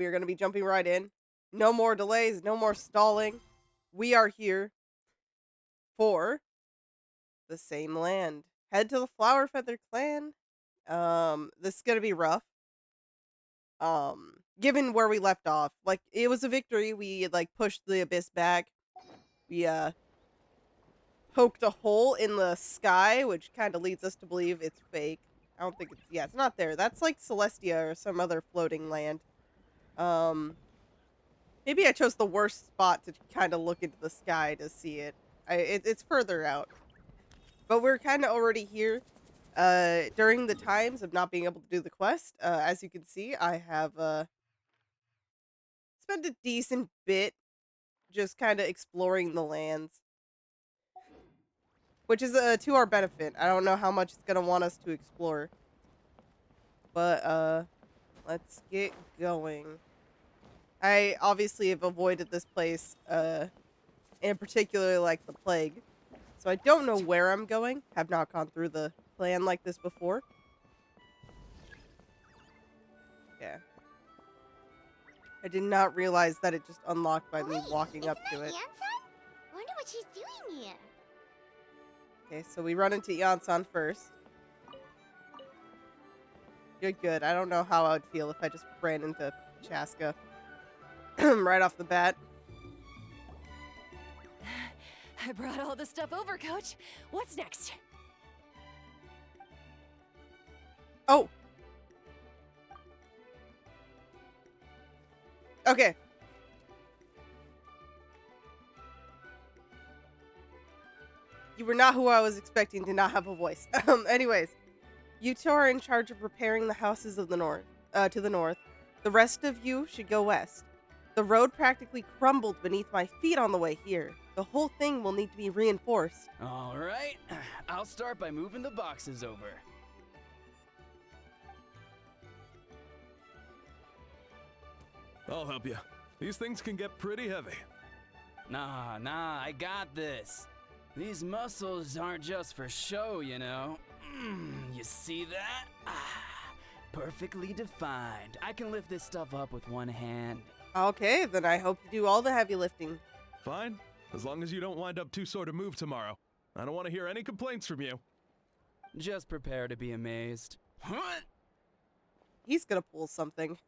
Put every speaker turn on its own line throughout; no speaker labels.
We are going to be jumping right in. No more delays, no more stalling. We are here for the same land. Head to the Flower Feather Clan. This is going to be rough. Given where we left off, like it was a victory. We like pushed the abyss back. We poked a hole in the sky, which kind of leads us to believe it's fake. I don't think it's it's not there. That's like Celestia or some other floating land. Um Maybe I chose the worst spot to kind of look into the sky to see it. It's further out. But we're kind of already here. During the times of not being able to do the quest, as you can see, I have spent a decent bit just kind of exploring the lands, which is to our benefit. I don't know how much it's gonna want us to explore, but let's get going. I obviously have avoided this place, in particular like the plague, so I don't know where I'm going. Have not gone through the plan like this before. Yeah. I did not realize that it just unlocked by me
Wait,
walking up
isn't
to
that
it.
Yansan? Wonder what she's doing here.
Okay, so we run into Yansan first. You're good. I don't know how I would feel if I just ran into Chaska right off the bat.
I brought all the stuff over, Coach. What's next?
Oh! Okay. You were not who I was expecting to not have a voice. Anyways. You two are in charge of repairing the houses of the north, to the north. The rest of you should go west. The road practically crumbled beneath my feet on the way here. The whole thing will need to be reinforced.
All right, I'll start by moving the boxes over.
I'll help you. These things can get pretty heavy.
Nah, I got this. These muscles aren't just for show, you know. You see that? Perfectly defined. I can lift this stuff up with one hand.
Okay, then I hope you do all the heavy lifting.
Fine, as long as you don't wind up too sore to move tomorrow. I don't want to hear any complaints from you.
Just prepare to be amazed. What?
He's gonna pull something.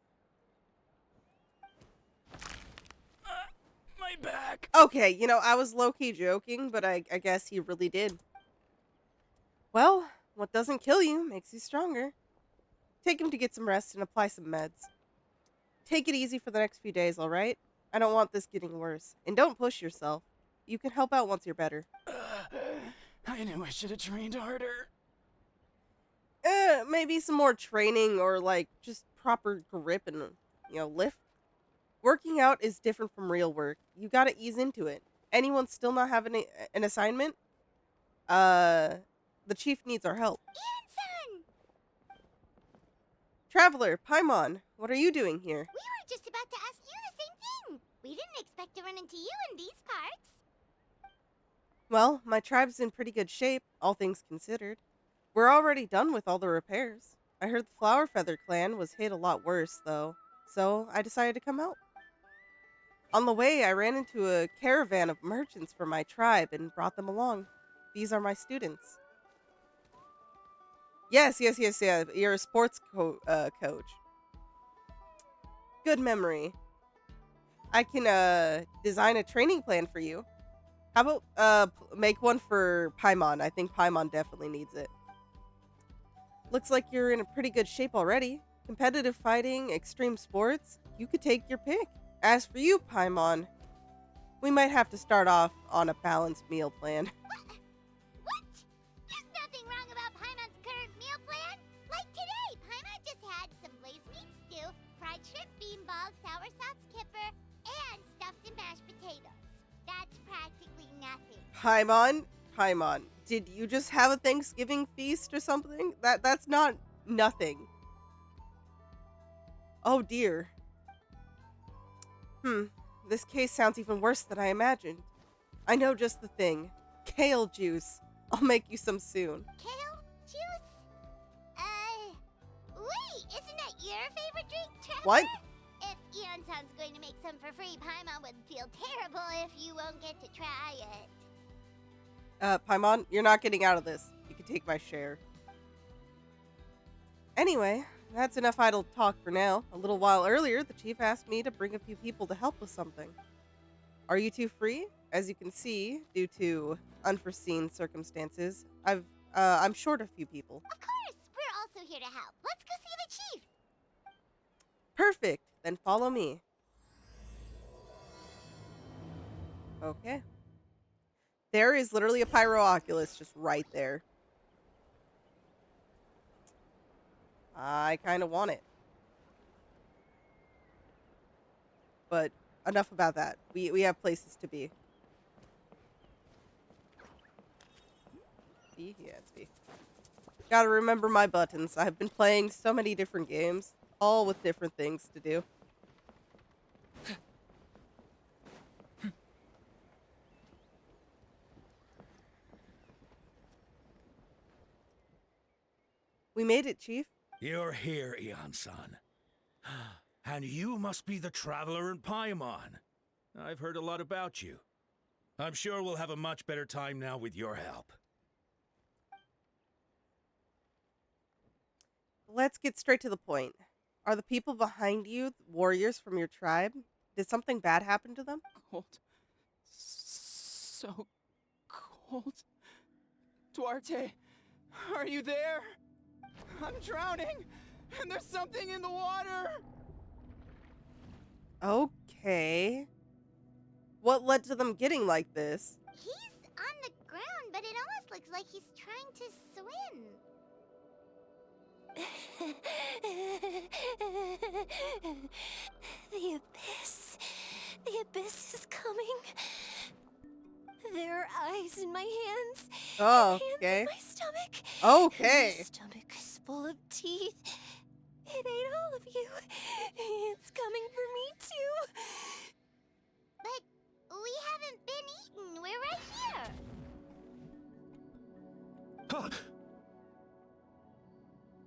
My back.
Okay, you know, I was low-key joking, but I guess he really did. Well, what doesn't kill you makes you stronger. Take him to get some rest and apply some meds. Take it easy for the next few days, alright? I don't want this getting worse. And don't push yourself. You can help out once you're better.
I knew I should have trained harder.
Maybe some more training or, like, just proper grip and, lift. Working out is different from real work. You gotta ease into it. Anyone still not having an assignment? The chief needs our help.
Yansan!
Traveler, Paimon, what are you doing here?
We were just about to ask you the same thing. We didn't expect to run into you in these parts.
Well, my tribe's in pretty good shape, all things considered. We're already done with all the repairs. I heard the Flower Feather clan was hit a lot worse, though, so I decided to come help. On the way, I ran into a caravan of merchants from my tribe and brought them along. These are my students. Yes. You're a sports coach. Good memory. I can design a training plan for you. How about make one for Paimon? I think Paimon definitely needs it. Looks like you're in a pretty good shape already. Competitive fighting, extreme sports, you could take your pick. As for you, Paimon, we might have to start off on a balanced meal plan.
What? There's nothing wrong about Paimon's current meal plan. Like today, Paimon just had some glazed meat stew, fried shrimp bean balls, sour sauce kipper, and stuffed and mashed potatoes. That's practically nothing.
Paimon, did you just have a Thanksgiving feast or something? That's not nothing. Oh dear. This case sounds even worse than I imagined. I know just the thing. Kale juice. I'll make you some soon.
Kale juice? Wait, isn't that your favorite drink, Trevor?
What?
If you're Anson's going to make some for free. Paimon would feel terrible if you won't get to try it.
Paimon, you're not getting out of this. You can take my share. Anyway, that's enough idle talk for now. A little while earlier, the chief asked me to bring a few people to help with something. Are you two free? As you can see, due to unforeseen circumstances, I'm short a few people.
Of course, we're also here to help. Let's go see the chief.
Perfect. Then follow me. Okay. There is literally a Pyro-Oculus just right there. I kind of want it. But enough about that. We have places to be. B? Yeah, it's B. Gotta remember my buttons. I've been playing so many different games, all with different things to do. We made it, Chief.
You're here, Eon-san. And you must be the traveler in Paimon. I've heard a lot about you. I'm sure we'll have a much better time now with your help.
Let's get straight to the point. Are the people behind you warriors from your tribe? Did something bad happen to them?
Cold. So cold. Duarte, are you there? I'm drowning, and there's something in the water.
Okay. What led to them getting like this?
He's on the ground, but it almost looks like he's trying to swim.
The abyss. The abyss is coming. There are eyes in my hands.
Oh,
Hands
okay.
in my stomach.
Okay.
My stomach is full of teeth. It ate all of you. It's coming for me too.
But we haven't been eaten. We're right here.
Huh.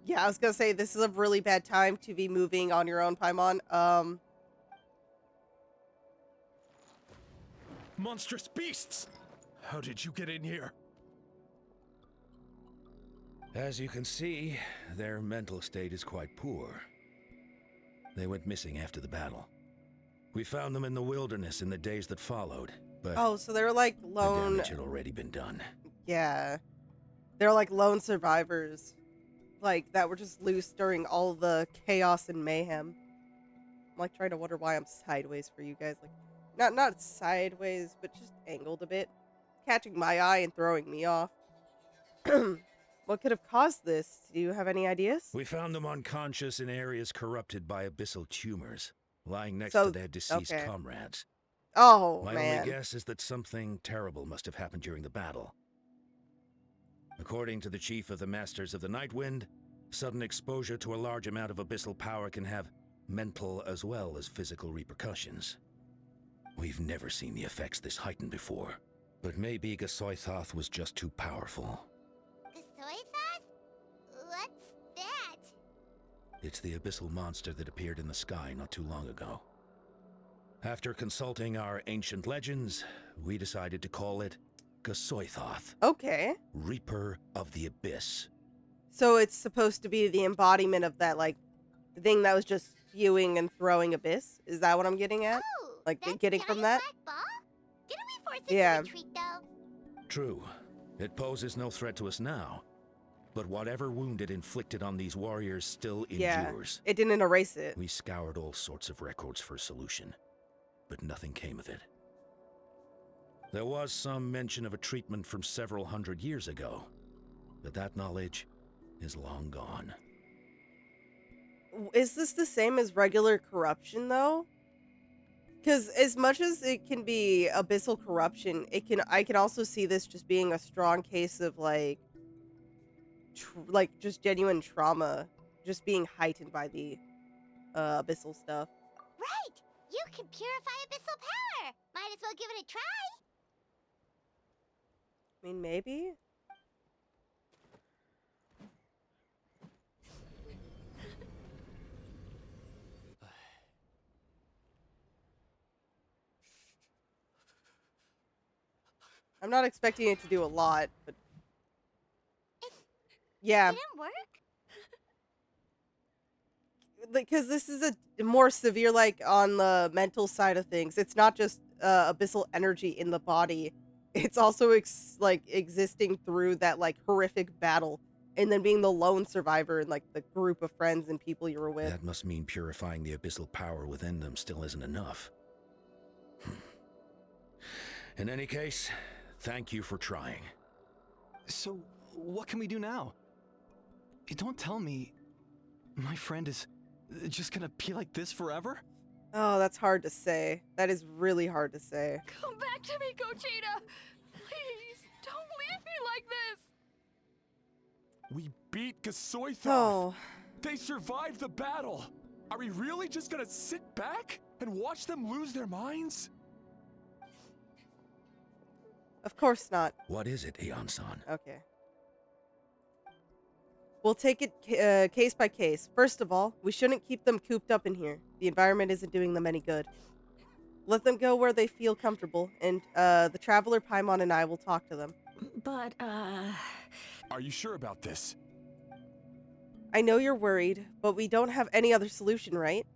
Yeah, I was gonna say this is a really bad time to be moving on your own, Paimon.
Monstrous beasts! How did you get in here?
As you can see, their mental state is quite poor. They went missing after the battle. We found them in the wilderness in the days that followed, but
Oh, so they're like
the
lone.
damage had already been done.
Yeah, they're like lone survivors, like that were just loose during all the chaos and mayhem. I'm like trying to wonder why I'm sideways for you guys, like not sideways, but just angled a bit, catching my eye and throwing me off. What could have caused this? Do you have any ideas?
We found them unconscious in areas corrupted by abyssal tumors, lying next
So-
to their deceased
okay.
comrades.
Oh
My
man.
only guess is that something terrible must have happened during the battle. According to the chief of the Masters of the Nightwind, sudden exposure to a large amount of abyssal power can have mental as well as physical repercussions. We've never seen the effects this heightened before, but maybe Gasoithoth was just too powerful.
Gasoithoth? What's that?
It's the abyssal monster that appeared in the sky not too long ago. After consulting our ancient legends, we decided to call it Gasoithoth,
Okay.
Reaper of the Abyss.
So it's supposed to be the embodiment of that like thing that was just spewing and throwing abyss. Is that what I'm getting at?
Oh,
Like,
that
getting from
giant
that?
black ball? Didn't we force it
Yeah.
to retreat though?
True, it poses no threat to us now, but whatever wound it inflicted on these warriors still
Yeah.
endures.
It didn't erase it.
We scoured all sorts of records for a solution, but nothing came of it. There was some mention of a treatment from several hundred years ago, but that knowledge is long gone.
Is this the same as regular corruption though? Because as much as it can be abyssal corruption, I can also see this just being a strong case of like just genuine trauma, just being heightened by the abyssal stuff.
Right! You can purify abyssal power! Might as well give it a try!
I mean, maybe. I'm not expecting it to do a lot, but yeah,
Didn't work?
because this is a more severe, like on the mental side of things. It's not just abyssal energy in the body; it's also like existing through that like horrific battle, and then being the lone survivor in like the group of friends and people you were with.
That must mean purifying the abyssal power within them still isn't enough. In any case, thank you for trying.
So, what can we do now? Don't tell me my friend is just gonna be like this forever?
Oh, that's hard to say. That is really hard to say.
Come back to me, Gogeta! Please, don't leave me like this!
We beat Gasoithar.
Oh,
They survived the battle. Are we really just gonna sit back and watch them lose their minds?
of course not.
What is it, Aeon-san?
Okay. We'll take it case by case. First of all, we shouldn't keep them cooped up in here. The environment isn't doing them any good. Let them go where they feel comfortable, and the Traveler Paimon and I will talk to them.
But,
Are you sure about this?
I know you're worried, but we don't have any other solution, right?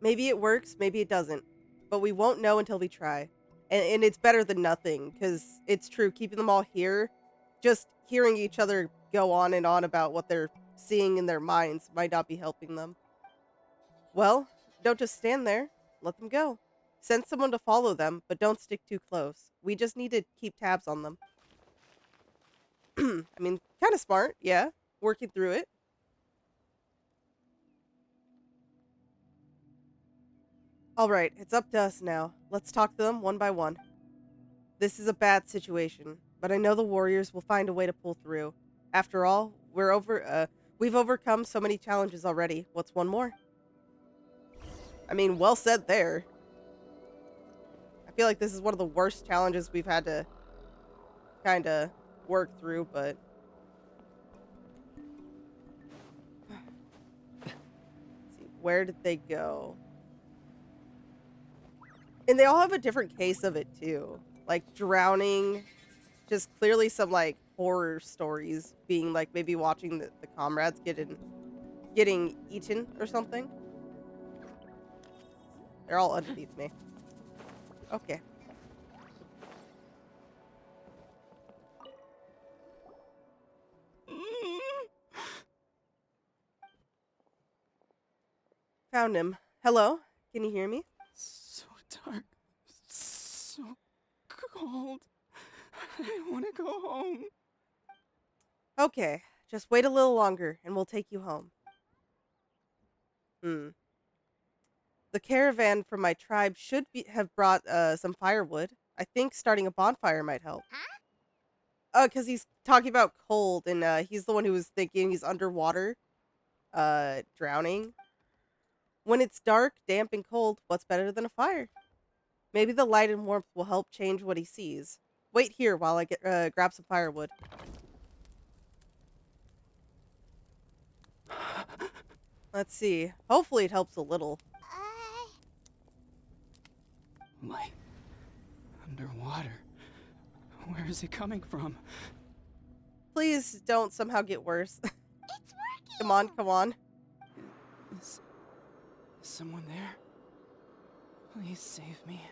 Maybe it works, maybe it doesn't. But we won't know until we try. And it's better than nothing, because it's true, keeping them all here, just hearing each other go on and on about what they're seeing in their minds might not be helping them. Well, don't just stand there. Let them go. Send someone to follow them, but don't stick too close. We just need to keep tabs on them. I mean, kind of smart, yeah. Working through it. Alright, it's up to us now. Let's talk to them one by one. This is a bad situation, but I know the warriors will find a way to pull through. After all, we've overcome so many challenges already. What's one more? I mean, well said there. I feel like this is one of the worst challenges we've had to kind of work through, but let's see, where did they go? And they all have a different case of it too. Like drowning, just clearly some like horror stories being like maybe watching the comrades getting eaten or something. They're all underneath me. Okay. Found him. Hello? Can you hear me?
So dark. So cold. I want to go home.
Okay. Just wait a little longer and we'll take you home. The caravan from my tribe should have brought some firewood. I think starting a bonfire might help.
Huh?
Because he's talking about cold, and he's the one who was thinking he's underwater, drowning. When it's dark, damp, and cold, what's better than a fire? Maybe the light and warmth will help change what he sees. Wait here while I get grab some firewood. Let's see. Hopefully it helps a little.
Light. Underwater. Where is it coming from?
Please don't somehow get worse.
It's working!
Come on, come on.
Is someone there? Please save me.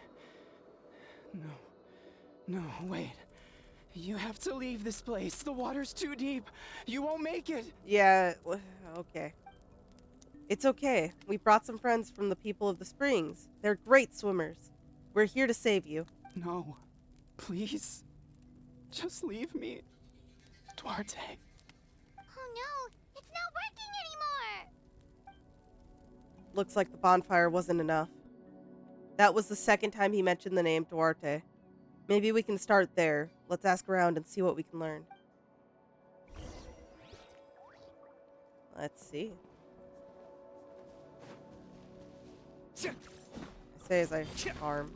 No, wait. You have to leave this place. The water's too deep. You won't make it.
Yeah, okay. It's okay. We brought some friends from the people of the springs. They're great swimmers. We're here to save you.
No. Please. Just leave me. Duarte.
Oh no! It's not working anymore!
Looks like the bonfire wasn't enough. That was the second time he mentioned the name Duarte. Maybe we can start there. Let's ask around and see what we can learn. Let's see. I say as I harm.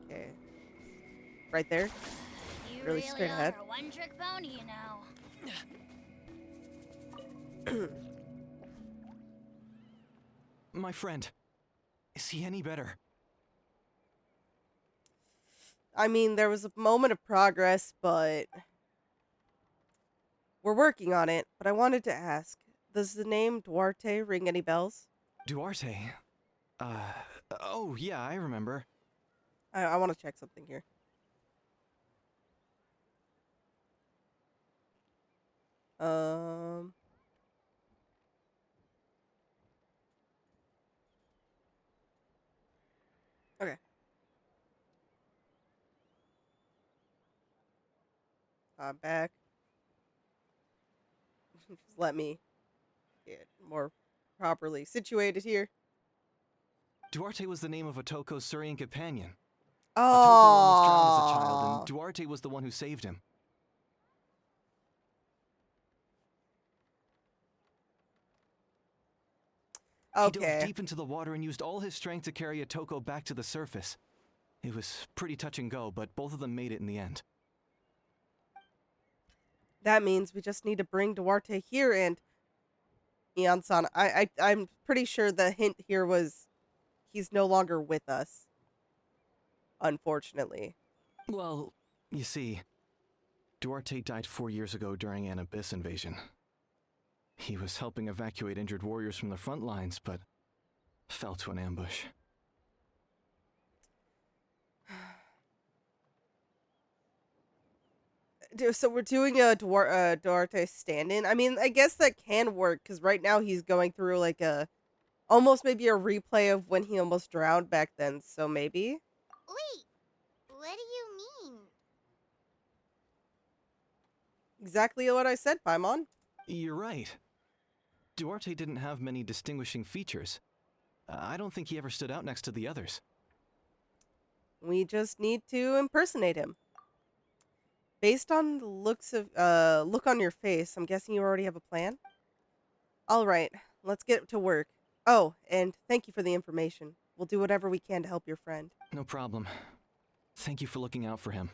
Okay. Right there?
You
Really straight ahead.
are a one-trick pony, you know.
My friend, is he any better?
I mean, there was a moment of progress, but we're working on it. But I wanted to ask, does the name Duarte ring any bells?
Duarte. Uh, oh, yeah, I remember.
I want to check something here. Um, okay. I'm back. Just let me get more properly situated here.
Duarte was the name of Otoko's Surian companion. Otoko almost drowned as a child, and
Oh,
Duarte was the one who saved him. He dove
okay.
deep into the water and used all his strength to carry Otoko back to the surface. It was pretty touch and go, but both of them made it in the end.
That means we just need to bring Duarte here and Ian-san. I'm pretty sure the hint here was he's no longer with us, unfortunately.
Well, you see, Duarte died 4 years ago during an Abyss invasion. He was helping evacuate injured warriors from the front lines, but fell to an ambush.
So we're doing a Duarte stand-in. I mean, I guess that can work because right now he's going through like almost maybe a replay of when he almost drowned back then. So maybe
Wait, what do you mean?
exactly what I said, Paimon.
You're right. Duarte didn't have many distinguishing features. I don't think he ever stood out next to the others.
We just need to impersonate him. Based on the look on your face, I'm guessing you already have a plan. All right, let's get to work. Oh, and thank you for the information. We'll do whatever we can to help your friend.
No problem. Thank you for looking out for him.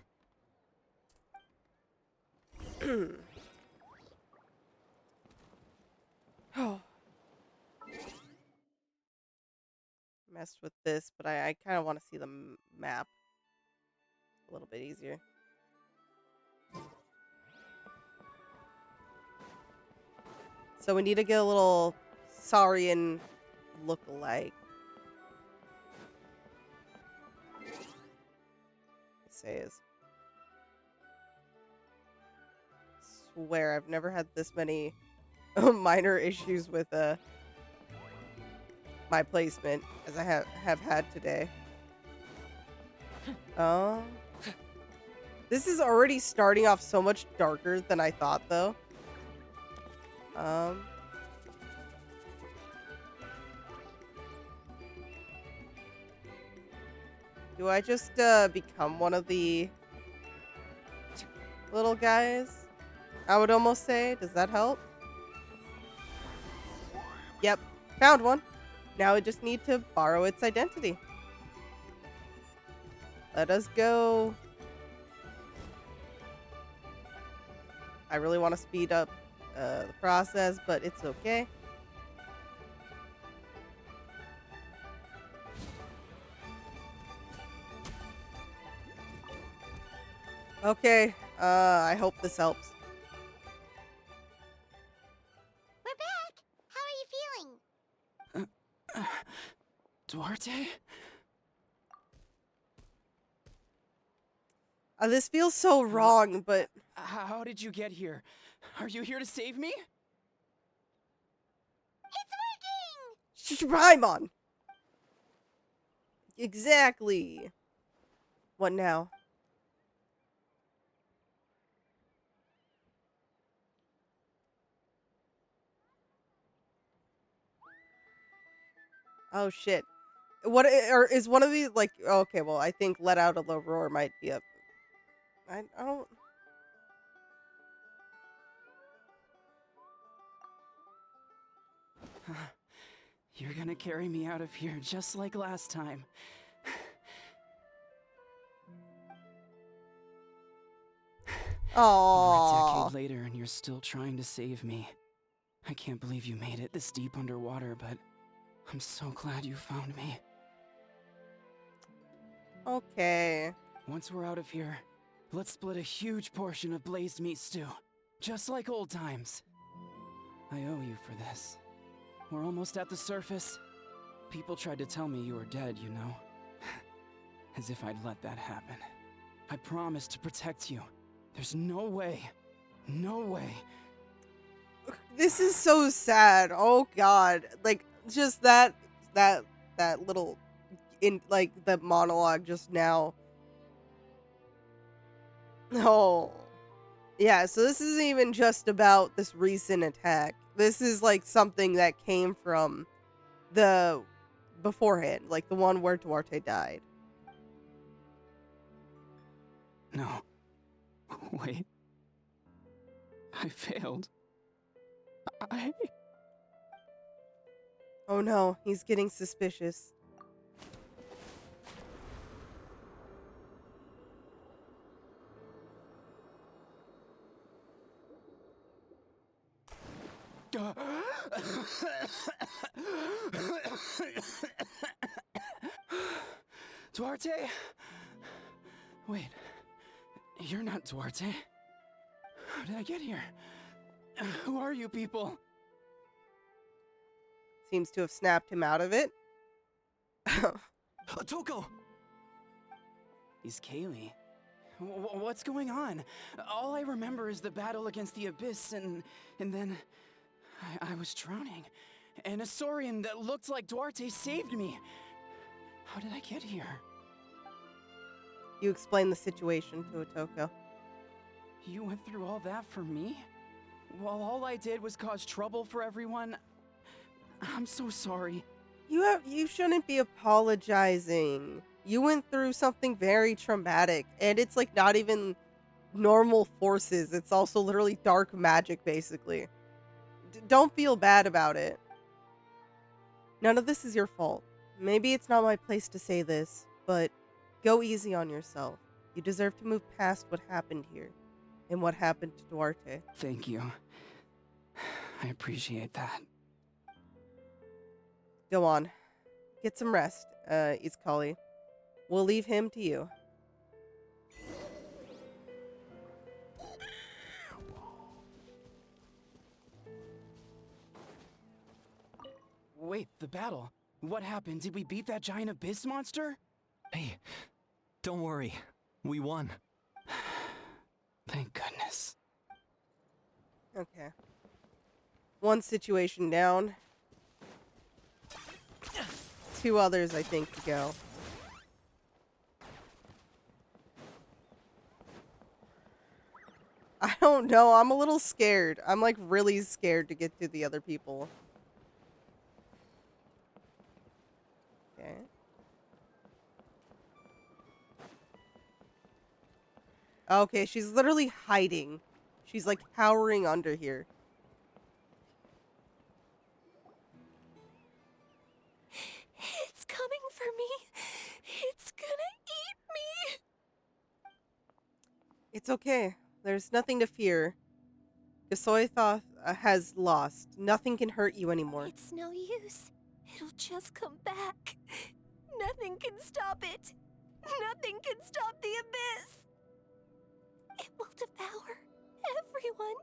Oh, messed with this, but I kind of want to see the map a little bit easier. So we need to get a little Saurian look-alike. It says. Swear, I've never had this many minor issues with my placement as I have had today. Oh. This is already starting off so much darker than I thought, though. Do I just become one of the little guys? I would almost say. Does that help? Yep, found one. Now we just need to borrow its identity. Let us go. I really want to speed up the process, but it's okay. Okay, I hope this helps.
We're back! How are you feeling?
Duarte?
This feels so wrong, but
How did you get here? Are you here to save me?
It's working!
Paimon! Exactly. What now? Oh shit. What or is one of these like okay, well I think let out a low roar might be up. I don't
You're gonna carry me out of here just like last time. We're a
Aww.
decade later and you're still trying to save me. I can't believe you made it this deep underwater, but I'm so glad you found me.
Okay.
Once we're out of here, let's split a huge portion of blazed meat stew. Just like old times. I owe you for this. We're almost at the surface. People tried to tell me you were dead, you know. As if I'd let that happen. I promised to protect you. There's no way. No way.
This is so sad. Oh god. Like just that little in like the monologue just now. Oh. Yeah, so this isn't even just about this recent attack. This is like something that came from the beforehand, like the one where Duarte died.
No. Wait. I failed. I...
Oh no, he's getting suspicious.
Duarte? Wait. You're not Duarte. How did I get here? Who are you people?
Seems to have snapped him out of it.
Toko!
He's Kaylee. What's going on? All I remember is the battle against the Abyss, and then I was drowning. And a Saurian that looked like Duarte saved me. How did I get here?
You explain the situation to Otoko.
You went through all that for me? While all I did was cause trouble for everyone? I'm so sorry.
You shouldn't be apologizing. You went through something very traumatic, and it's like not even normal forces. It's also literally dark magic, basically. Don't feel bad about it. None of this is your fault. Maybe it's not my place to say this, but go easy on yourself. You deserve to move past what happened here and what happened to Duarte.
Thank you. I appreciate that.
Go on. Get some rest, Iskali. We'll leave him to you.
Wait, the battle. What happened? Did we beat that giant abyss monster?
Hey, don't worry. We won.
Thank goodness.
Okay. One situation down. 2 others, I think, to go. I don't know. I'm a little scared. I'm like really scared to get to the other people. Okay. Okay, she's literally hiding. She's like cowering under here.
It's coming for me. It's gonna eat me.
It's okay. There's nothing to fear. Gasoithoth has lost. Nothing can hurt you anymore.
It's no use. It'll just come back. Nothing can stop it. Nothing can stop the abyss. It will devour everyone.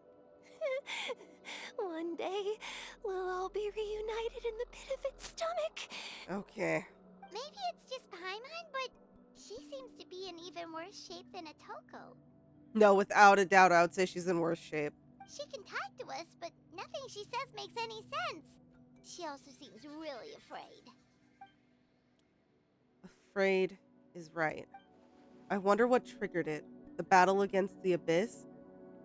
One day, we'll all be reunited in the pit of its stomach.
Okay.
Maybe it's just Paimon, but she seems to be in even worse shape than Otoko.
No, without a doubt, I would say she's in worse shape.
She can talk to us, but nothing she says makes any sense. She also seems really afraid.
Afraid is right. I wonder what triggered it. The battle against the Abyss?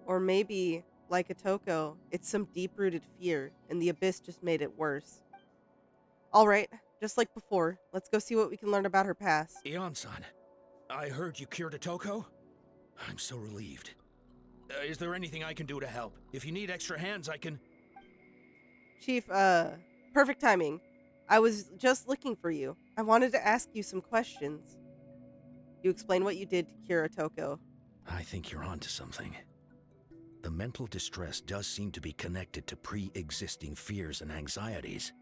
Or maybe, like Otoko, it's some deep-rooted fear, and the Abyss just made it worse. Alright, just like before, let's go see what we can learn about her past.
Ion-san, I heard you cured Otoko? I'm so relieved. Is there anything I can do to help? If you need extra hands, I can...
Chief, perfect timing. I was just looking for you. I wanted to ask you some questions. You explain what you did to cure Otoko.
I think you're onto something. The mental distress does seem to be connected to pre-existing fears and anxieties.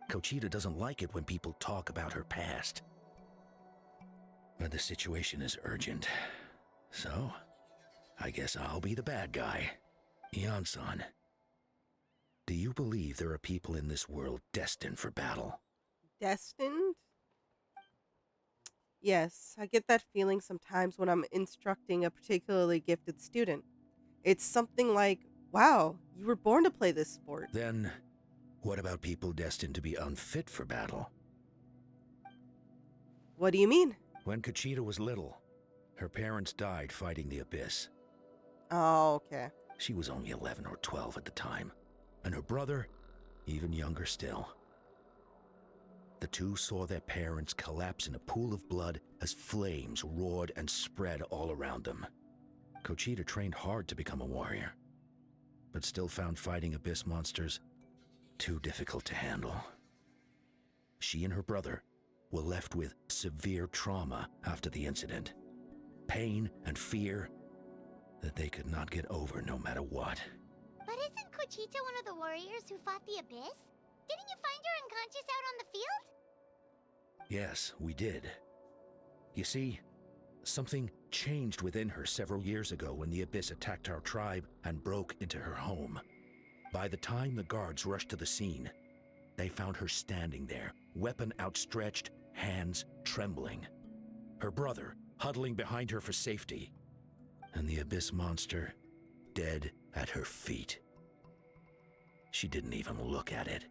Kochida doesn't like it when people talk about her past. But the situation is urgent. So, I guess I'll be the bad guy. Ian-san, do you believe there are people in this world destined for battle?
Destined? Yes, I get that feeling sometimes when I'm instructing a particularly gifted student. It's something like, wow, you were born to play this sport.
Then, what about people destined to be unfit for battle?
What do you mean?
When Kuchita was little, her parents died fighting the Abyss.
Oh, okay.
She was only 11 or 12 at the time, and her brother, even younger still. The two saw their parents collapse in a pool of blood as flames roared and spread all around them. Kuchita trained hard to become a warrior, but still found fighting Abyss monsters too difficult to handle. She and her brother were left with severe trauma after the incident. Pain and fear that they could not get over no matter what.
But isn't Kuchita one of the warriors who fought the Abyss? Didn't you find her unconscious out on the field?
Yes, we did. You see, something changed within her several years ago when the Abyss attacked our tribe and broke into her home. By the time the guards rushed to the scene, they found her standing there, weapon outstretched, hands trembling. Her brother huddling behind her for safety, and the Abyss monster dead at her feet. She didn't even look at it,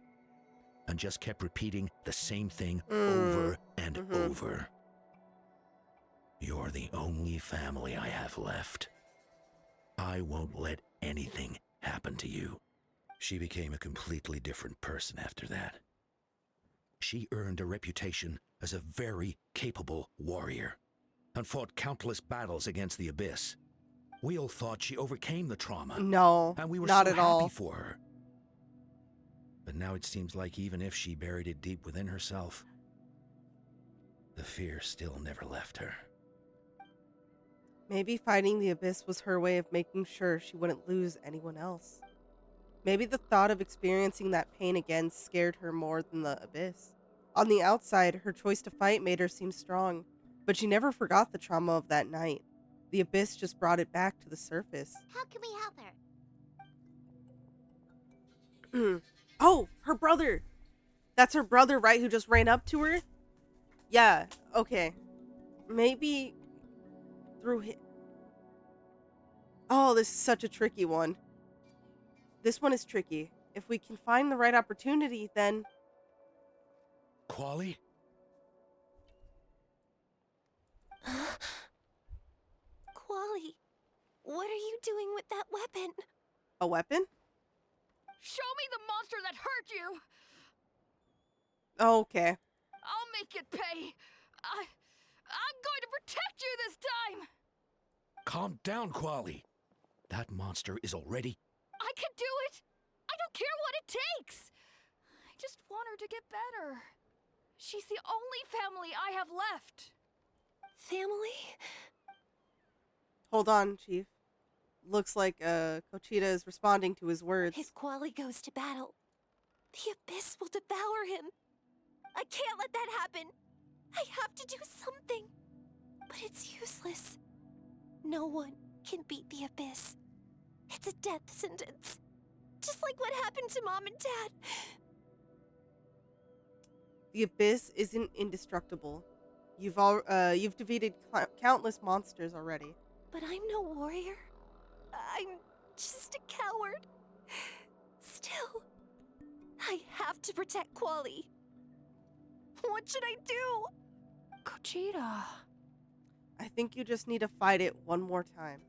and just kept repeating the same thing over and over. You're the only family I have left. I won't let anything happen to you. She became a completely different person after that. She earned a reputation as a very capable warrior, and fought countless battles against the Abyss. We all thought she overcame the trauma,
No,
and we were
not
so
at
happy
all.
for her. But now it seems like even if she buried it deep within herself, the fear still never left her.
Maybe fighting the Abyss was her way of making sure she wouldn't lose anyone else. Maybe the thought of experiencing that pain again scared her more than the Abyss. On the outside, her choice to fight made her seem strong, but she never forgot the trauma of that night. The Abyss just brought it back to the surface.
How can we help her?
Oh, her brother! That's her brother, right, who just ran up to her? Yeah, okay. Maybe through him. Oh, this is such a tricky one. This one is tricky. If we can find the right opportunity, then...
Quali?
Quali, what are you doing with that weapon?
A weapon?
Show me the monster that hurt you!
Oh, okay.
I'll make it pay! I'm going to protect you this time!
Calm down, Quali. That monster is already...
I can do it! I don't care what it takes! I just want her to get better. She's the only family I have left.
Family?
Hold on, Chief. Looks like Kuchita is responding to his words.
If Quali goes to battle, the Abyss will devour him. I can't let that happen. I have to do something. But it's useless. No one can beat the Abyss. It's a death sentence. Just like what happened to Mom and Dad.
The Abyss isn't indestructible. You've defeated countless monsters already.
But I'm no warrior. I'm just a coward. Still, I have to protect Quali. What should I do?
Kuchita.
I think you just need to fight it one more time.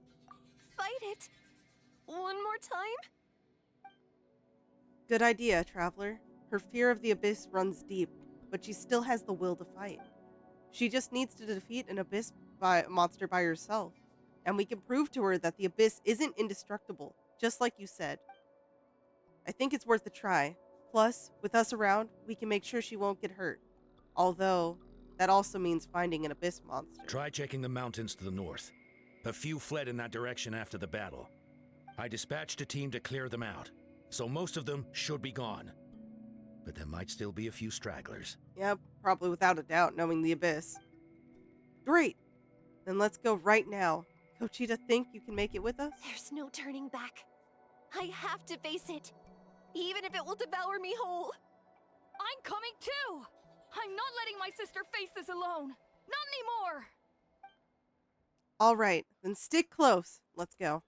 Fight it? One more time?
Good idea, Traveler. Her fear of the Abyss runs deep, but she still has the will to fight. She just needs to defeat an Abyss monster by herself, and we can prove to her that the Abyss isn't indestructible, just like you said. I think it's worth a try. Plus, with us around, we can make sure she won't get hurt. Although, that also means finding an Abyss monster.
Try checking the mountains to the north. A few fled in that direction after the battle. I dispatched a team to clear them out, so most of them should be gone. But there might still be a few stragglers.
Yep, probably without a doubt, knowing the Abyss. Great. Then let's go right now. Kochita, think you can make it with us?
There's no turning back. I have to face it, even if it will devour me whole.
I'm coming too! I'm not letting my sister face this alone! Not anymore!
All right, then stick close. Let's go.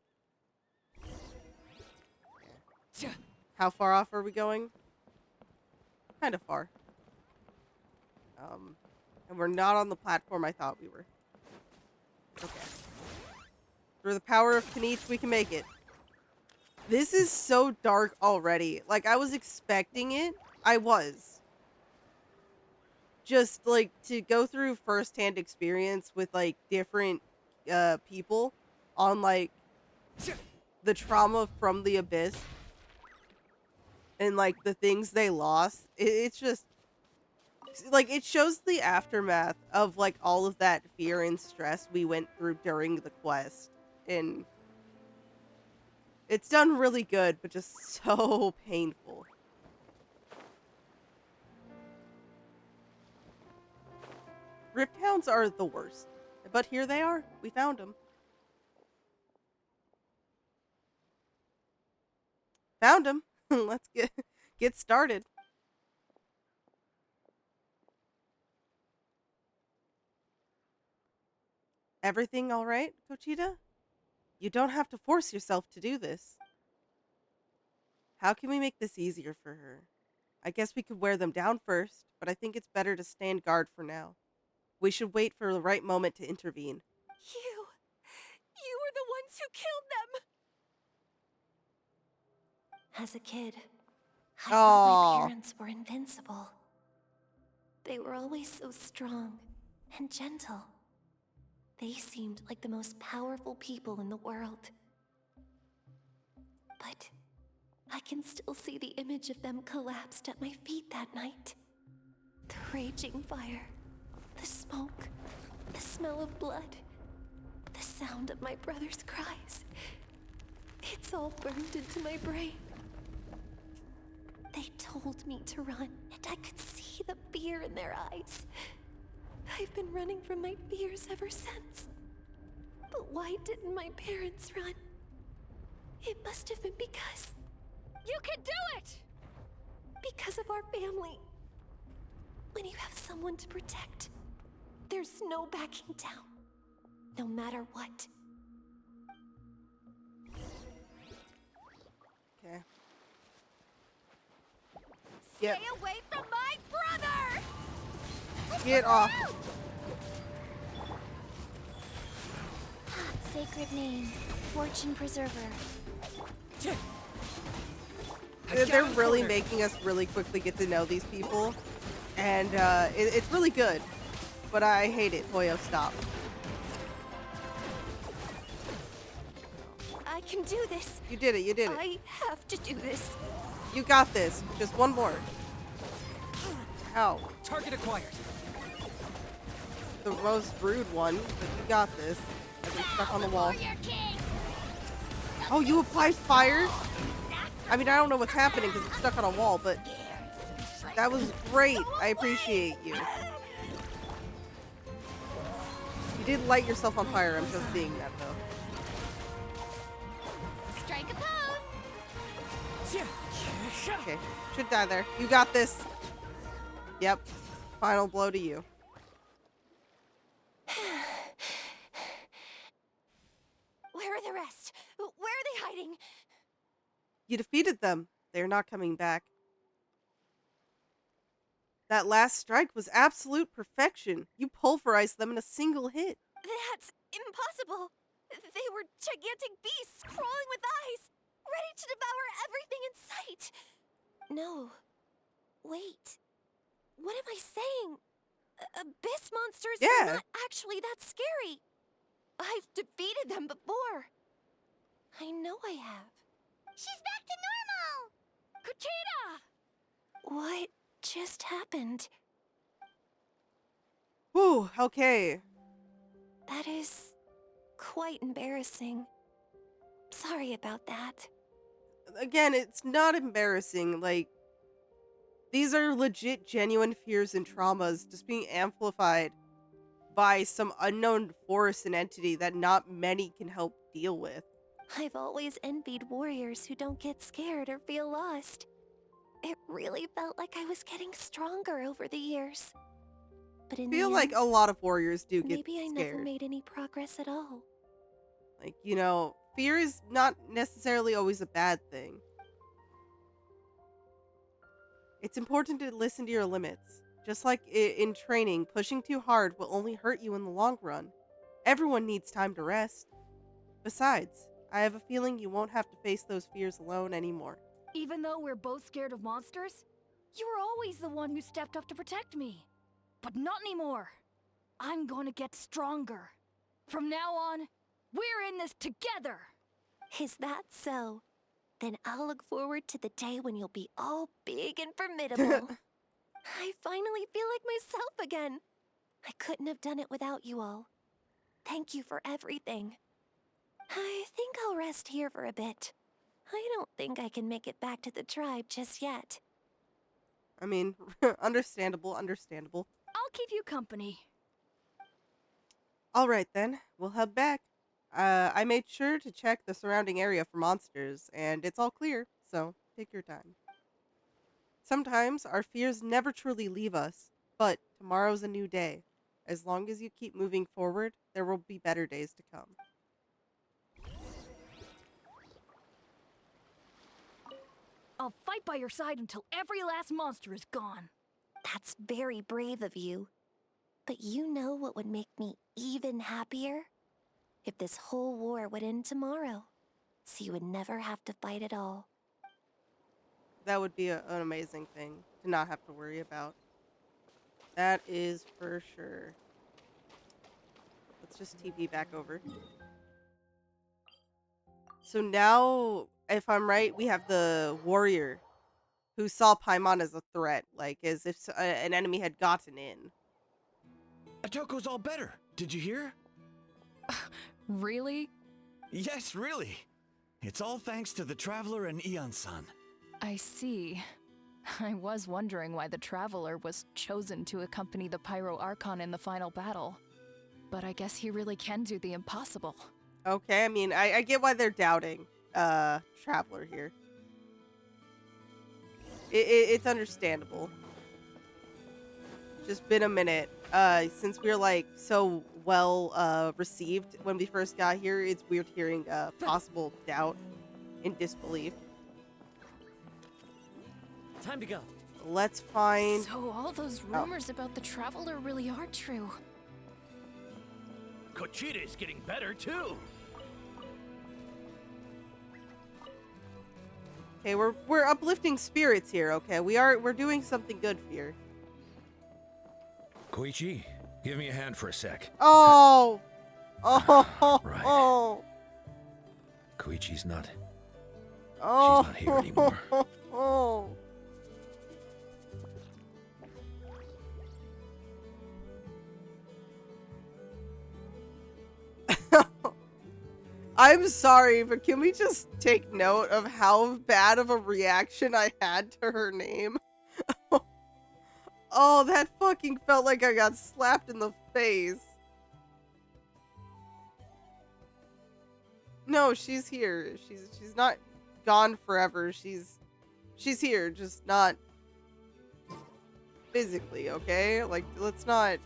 How far off are we going? Kind of far. And we're not on the platform I thought we were. Okay. Through the power of Kinich, we can make it. This is so dark already. Like, I was expecting it. I was. Just, like, to go through first-hand experience with, like, different people on, like, the trauma from the Abyss and, like, the things they lost. It's just, like, it shows the aftermath of, like, all of that fear and stress we went through during the quest. And it's done really good, but just so painful. Rift Hounds are the worst. But here they are. We found them. Found them. Let's get started. Everything all right, Kochita? You don't have to force yourself to do this. How can we make this easier for her? I guess we could wear them down first, but I think it's better to stand guard for now. We should wait for the right moment to intervene.
You were the ones who killed them! As a kid, I thought
Aw.
my parents were invincible. They were always so strong and gentle. They seemed like the most powerful people in the world. But I can still see the image of them collapsed at my feet that night. The raging fire, the smoke, the smell of blood, the sound of my brother's cries. It's all burned into my brain. They told me to run, and I could see the fear in their eyes. I've been running from my fears ever since. But why didn't my parents run? It must have been because...
You can do it!
Because of our family. When you have someone to protect, there's no backing down. No matter what.
Okay.
Stay
Yep.
away from my brother!
Get off.
Sacred name, Fortune Preserver.
They're really making us really quickly get to know these people. And it's really good. But I hate it. Hoyo, stop.
I can do this.
You did it. You did it.
I have to do this.
You got this. Just one more. Ow.
Target acquired.
The most rude one, but you got this. I've been stuck on the wall.
Warrior King!
Oh, you applied fire? I mean, I don't know what's happening because it's stuck on a wall, but that was great. I appreciate you. You did light yourself on fire. I'm just seeing that, though.
Strike a pose!
Okay. Should die there. You got this. Yep. Final blow to you.
Where are the rest? Where are they hiding?
You defeated them. They're not coming back. That last strike was absolute perfection. You pulverized them in a single hit.
That's impossible. They were gigantic beasts crawling with eyes, ready to devour everything in sight. No. Wait. What am I saying? Abyss monsters
Yeah.
are not actually that scary. I've defeated them before. I know I have.
She's back to normal!
What just happened?
Whew, okay.
That is quite embarrassing. Sorry about that.
Again, it's not embarrassing. Like, these are legit, genuine fears and traumas just being amplified by some unknown force and entity that not many can help deal with.
I've always envied warriors who don't get scared or feel lost. It really felt like I was getting stronger over the years. But in
I feel
the
like
end,
a lot of warriors do get
maybe I never
scared.
made any progress at all.
Like, you know, fear is not necessarily always a bad thing. It's important to listen to your limits. Just like in training, pushing too hard will only hurt you in the long run. Everyone needs time to rest. Besides, I have a feeling you won't have to face those fears alone anymore.
Even though we're both scared of monsters, you were always the one who stepped up to protect me. But not anymore. I'm going to get stronger. From now on, we're in this together.
Is that so? Then I'll look forward to the day when you'll be all big and formidable. I finally feel like myself again. I couldn't have done it without you all. Thank you for everything. I think I'll rest here for a bit. I don't think I can make it back to the tribe just yet.
I mean, understandable, understandable.
I'll keep you company.
All right then, we'll head back. I made sure to check the surrounding area for monsters, and it's all clear, so take your time. Sometimes our fears never truly leave us, but tomorrow's a new day. As long as you keep moving forward, there will be better days to come.
I'll fight by your side until every last monster is gone.
That's very brave of you. But you know what would make me even happier? If this whole war would end tomorrow, so you would never have to fight at all.
That would be an amazing thing to not have to worry about. That is for sure. Let's just TP back over. So now, if I'm right, we have the warrior who saw Paimon as a threat, like as if an enemy had gotten in.
Atoko's all better. Did you hear?
Really?
Yes, really. It's all thanks to the Traveler and Ian-san.
I see. I was wondering why the Traveler was chosen to accompany the Pyro Archon in the final battle. But I guess he really can do the impossible.
Okay, I mean, I get why they're doubting Traveler here. It's understandable. Just been a minute. Since we're like so well received when we first got here, it's weird hearing possible doubt and disbelief.
Time to go.
Let's find.
So all those rumors about the Traveler really are true.
Kochida's getting better too.
Okay, we're uplifting spirits here. Okay, we're doing something good here.
Koichi, give me a hand for a sec.
Oh, oh,
Right.
oh,
Koichi's not.
oh,
She's not here anymore.
Oh. I'm sorry, but can we just take note of how bad of a reaction I had to her name? Oh, that fucking felt like I got slapped in the face. No, she's here. She's not gone forever. She's here, just not physically, okay? Like, let's not.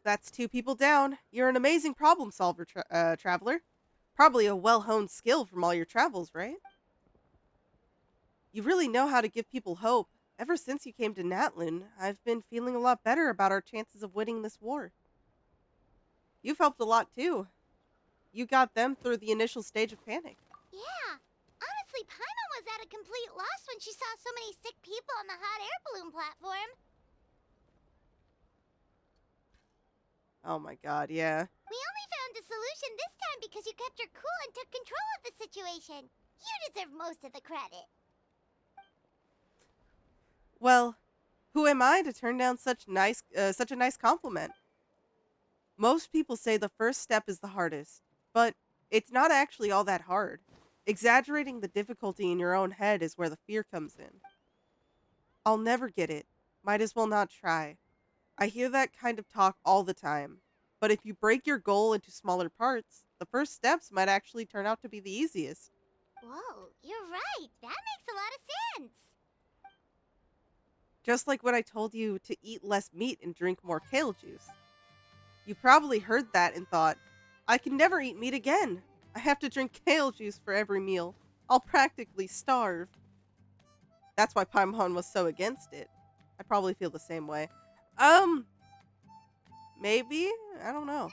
That's 2 people down. You're an amazing problem solver, Traveler. Probably a well-honed skill from all your travels, right? You really know how to give people hope. Ever since you came to Natlin, I've been feeling a lot better about our chances of winning this war. You've helped a lot, too. You got them through the initial stage of panic.
Yeah. Honestly, Paimon was at a complete loss when she saw so many sick people on the hot air balloon platform.
Oh my god, yeah.
We only found a solution this time because you kept your cool and took control of the situation. You deserve most of the credit.
Well, who am I to turn down such a nice compliment? Most people say the first step is the hardest, but it's not actually all that hard. Exaggerating the difficulty in your own head is where the fear comes in. I'll never get it. Might as well not try. I hear that kind of talk all the time. But if you break your goal into smaller parts, the first steps might actually turn out to be the easiest.
Whoa, you're right. That makes a lot of sense.
Just like when I told you to eat less meat and drink more kale juice. You probably heard that and thought, I can never eat meat again. I have to drink kale juice for every meal. I'll practically starve. That's why Paimon was so against it. I probably feel the same way. Maybe? I don't know.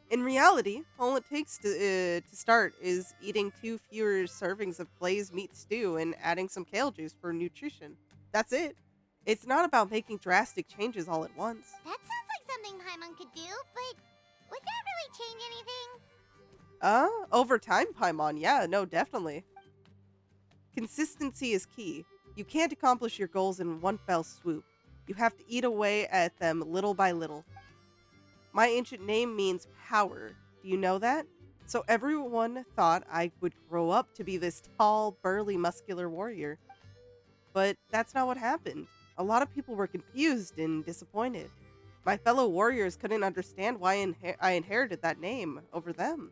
In reality, all it takes to start is eating 2 fewer servings of glazed meat stew and adding some kale juice for nutrition. That's it. It's not about making drastic changes all at once.
That sounds like something Paimon could do, but would that really change anything?
Over time, Paimon, yeah, no, definitely. Consistency is key. You can't accomplish your goals in one fell swoop. You have to eat away at them little by little. My ancient name means power. Do you know that? So everyone thought I would grow up to be this tall, burly, muscular warrior. But that's not what happened. A lot of people were confused and disappointed. My fellow warriors couldn't understand why I inherited that name over them.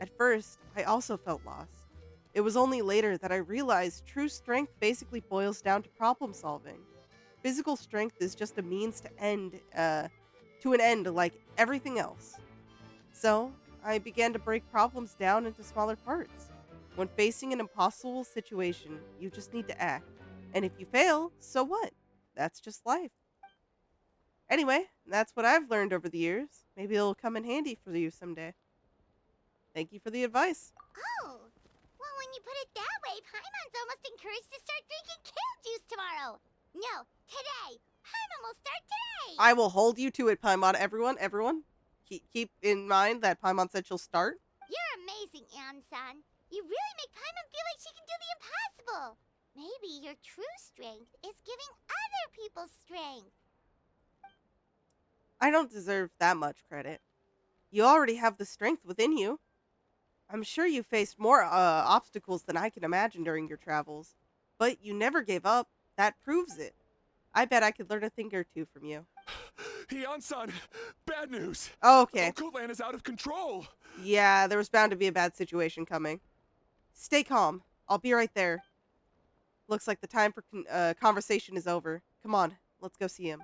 At first, I also felt lost. It was only later that I realized true strength basically boils down to problem solving. Physical strength is just a means to an end like everything else. So, I began to break problems down into smaller parts. When facing an impossible situation, you just need to act. And if you fail, so what? That's just life. Anyway, that's what I've learned over the years. Maybe it'll come in handy for you someday. Thank you for the advice.
Oh, well, when you put it that way, Paimon's almost encouraged to start drinking kale juice tomorrow. No, today. Paimon will start today.
I will hold you to it, Paimon. Everyone, keep in mind that Paimon said she'll start.
You're amazing, Ansan. You really make Paimon feel like she can do the impossible. Maybe your true strength is giving other people strength.
I don't deserve that much credit. You already have the strength within you. I'm sure you faced more obstacles than I can imagine during your travels, but you never gave up. That proves it. I bet I could learn a thing or two from you.
Hian-san, bad news.
Oh, okay.
Okoland is out of control.
Yeah, there was bound to be a bad situation coming. Stay calm. I'll be right there. Looks like the time for conversation is over. Come on, let's go see him.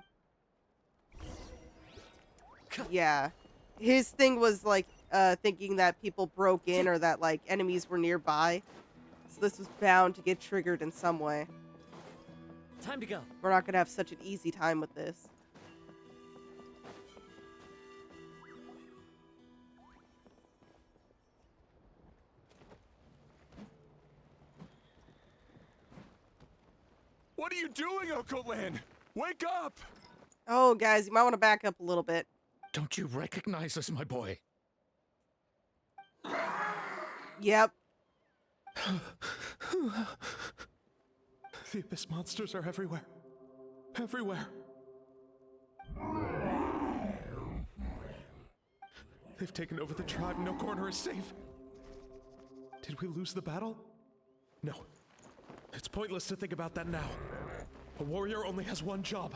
Yeah. His thing was like thinking that people broke in or that like enemies were nearby. So this was bound to get triggered in some way.
Time to go.
We're not going to have such an easy time with this.
What are you doing, Okoland? Wake up!
Oh, guys, you might want to back up a little bit.
Don't you recognize us, my boy?
Yep.
The Abyss monsters are everywhere. Everywhere. They've taken over the tribe. No corner is safe. Did we lose the battle? No. It's pointless to think about that now. A warrior only has one job.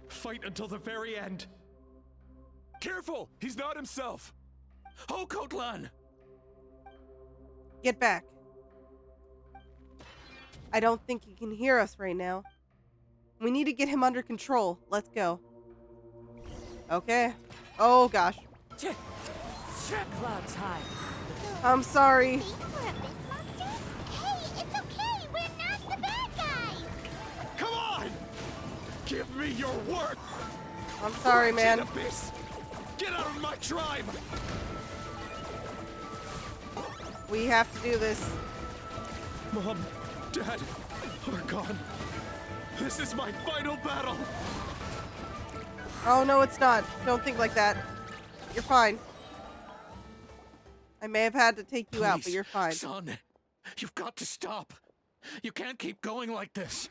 Fight until the very end. Careful! He's not himself!
Okotlan!
Get back. I don't think he can hear us right now. We need to get him under control. Let's go. Okay. Oh, gosh.
Check clouds high.
I'm sorry.
Thanks for Abyss Monster. Hey, it's okay. We're not the bad guys.
Come on! Give me your work!
I'm sorry, man.
Wretched Abyss! Get out of my tribe!
We have to do this.
Mom, Dad are gone. This is my final battle!
Oh, no, it's not. Don't think like that. You're fine. I may have had to take you out, but
Please,
you're fine.
Son, you've got to stop. You can't keep going like this.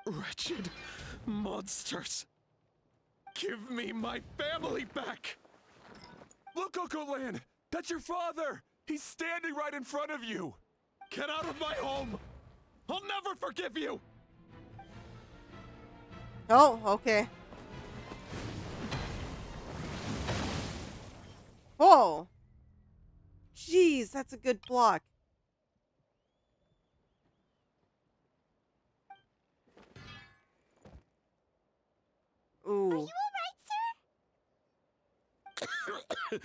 Wretched monsters. Give me my family back! Look, Okoland! That's your father! He's standing right in front of you! Get out of my home! I'll never forgive you!
Oh, okay. Whoa. Jeez, that's a good block. Ooh.
Are you alright, sir?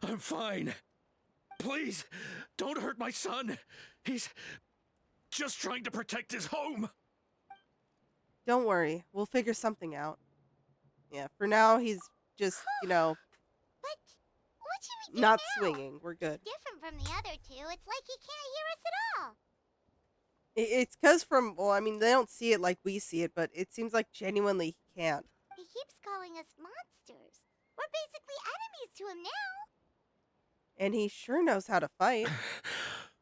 I'm fine. Please, don't hurt my son. He's just trying to protect his home.
Don't worry. We'll figure something out. Yeah, for now, he's just,
But what should we do
not
now?
swinging. We're good.
He's different from the other two. It's like he can't hear us at all.
It's because well, I mean, they don't see it like we see it, but it seems like genuinely he can't.
He keeps calling us monsters. We're basically enemies to him now.
And he sure knows how to fight.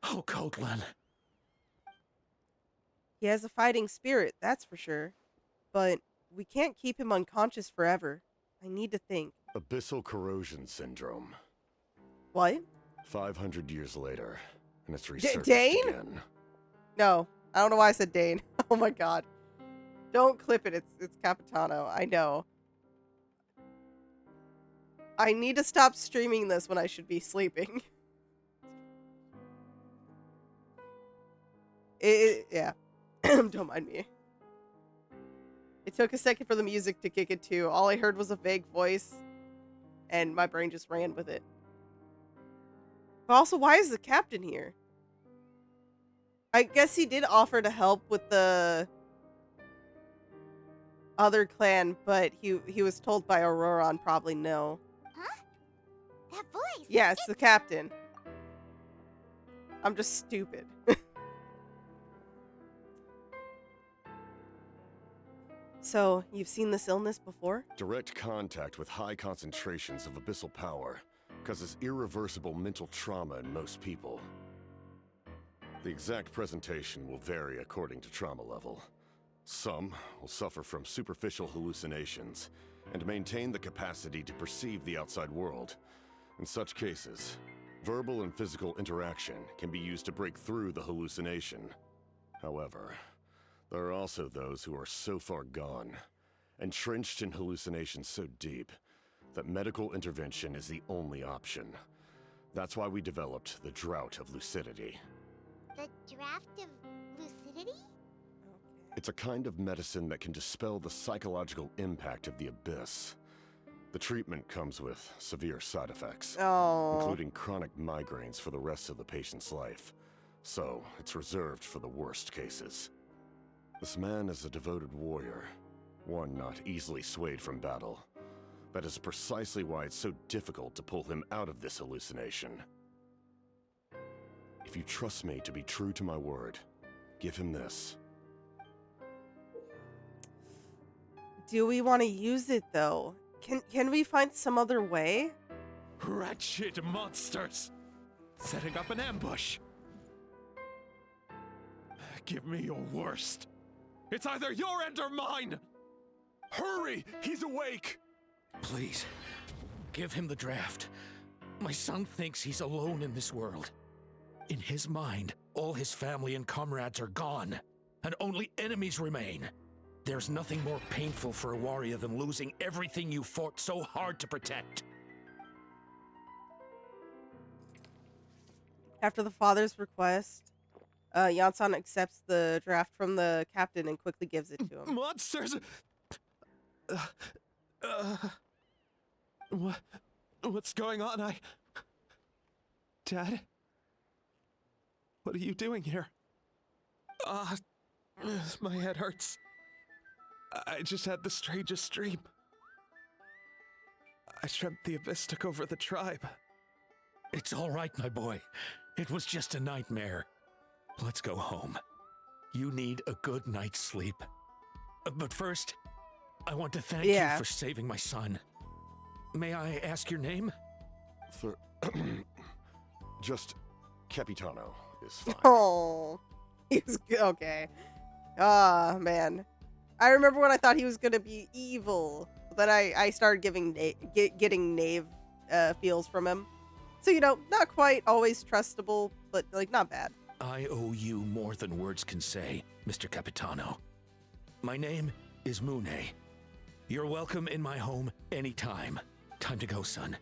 Oh, Coatlan.
He has a fighting spirit, that's for sure. But we can't keep him unconscious forever. I need to think.
Abyssal corrosion syndrome.
What?
500 years later, and it's resurfaced
Dane?
again.
No. I don't know why I said Dane. Oh my god. Don't clip it. It's Capitano. I know. I need to stop streaming this when I should be sleeping. Yeah. Don't mind me. It took a second for the music to kick in too. All I heard was a vague voice, and my brain just ran with it. But also, why is the captain here? I guess he did offer to help with the other clan, but he was told by Auroron probably no.
Huh? That voice.
Yeah, it's the captain. I'm just stupid. So, you've seen this illness before?
Direct contact with high concentrations of abyssal power causes irreversible mental trauma in most people. The exact presentation will vary according to trauma level. Some will suffer from superficial hallucinations and maintain the capacity to perceive the outside world. In such cases, verbal and physical interaction can be used to break through the hallucination. However, there are also those who are so far gone, entrenched in hallucinations so deep, that medical intervention is the only option. That's why we developed the Drought of Lucidity.
The draft of lucidity?
It's a kind of medicine that can dispel the psychological impact of the abyss. The treatment comes with severe side effects,
Oh.
including chronic migraines for the rest of the patient's life. So, it's reserved for the worst cases. This man is a devoted warrior, one not easily swayed from battle. That is precisely why it's so difficult to pull him out of this hallucination. If you trust me to be true to my word, give him this.
Do we want to use it though? Can we find some other way?
Wretched monsters! Setting up an ambush! Give me your worst. It's either your end or mine! Hurry! He's awake!
Please, give him the draft. My son thinks he's alone in this world. In his mind, all his family and comrades are gone, and only enemies remain. There's nothing more painful for a warrior than losing everything you fought so hard to protect.
After the father's request, Yansan accepts the draft from the captain and quickly gives it to him.
Monsters! What's going on? Dad? What are you doing here? My head hurts. I just had the strangest dream. I dreamt the Abyss took over the tribe.
It's all right, my boy. It was just a nightmare. Let's go home. You need a good night's sleep. But first, I want to thank you for saving my son. May I ask your name?
Just Capitano is fine.
Oh, he's okay. Ah, man. I remember when I thought he was gonna be evil. But then I started getting Knave feels from him. So, not quite always trustable, but, like, not bad.
I owe you more than words can say, Mr. Capitano. My name is Mune. You're welcome in my home anytime. Time to go, son.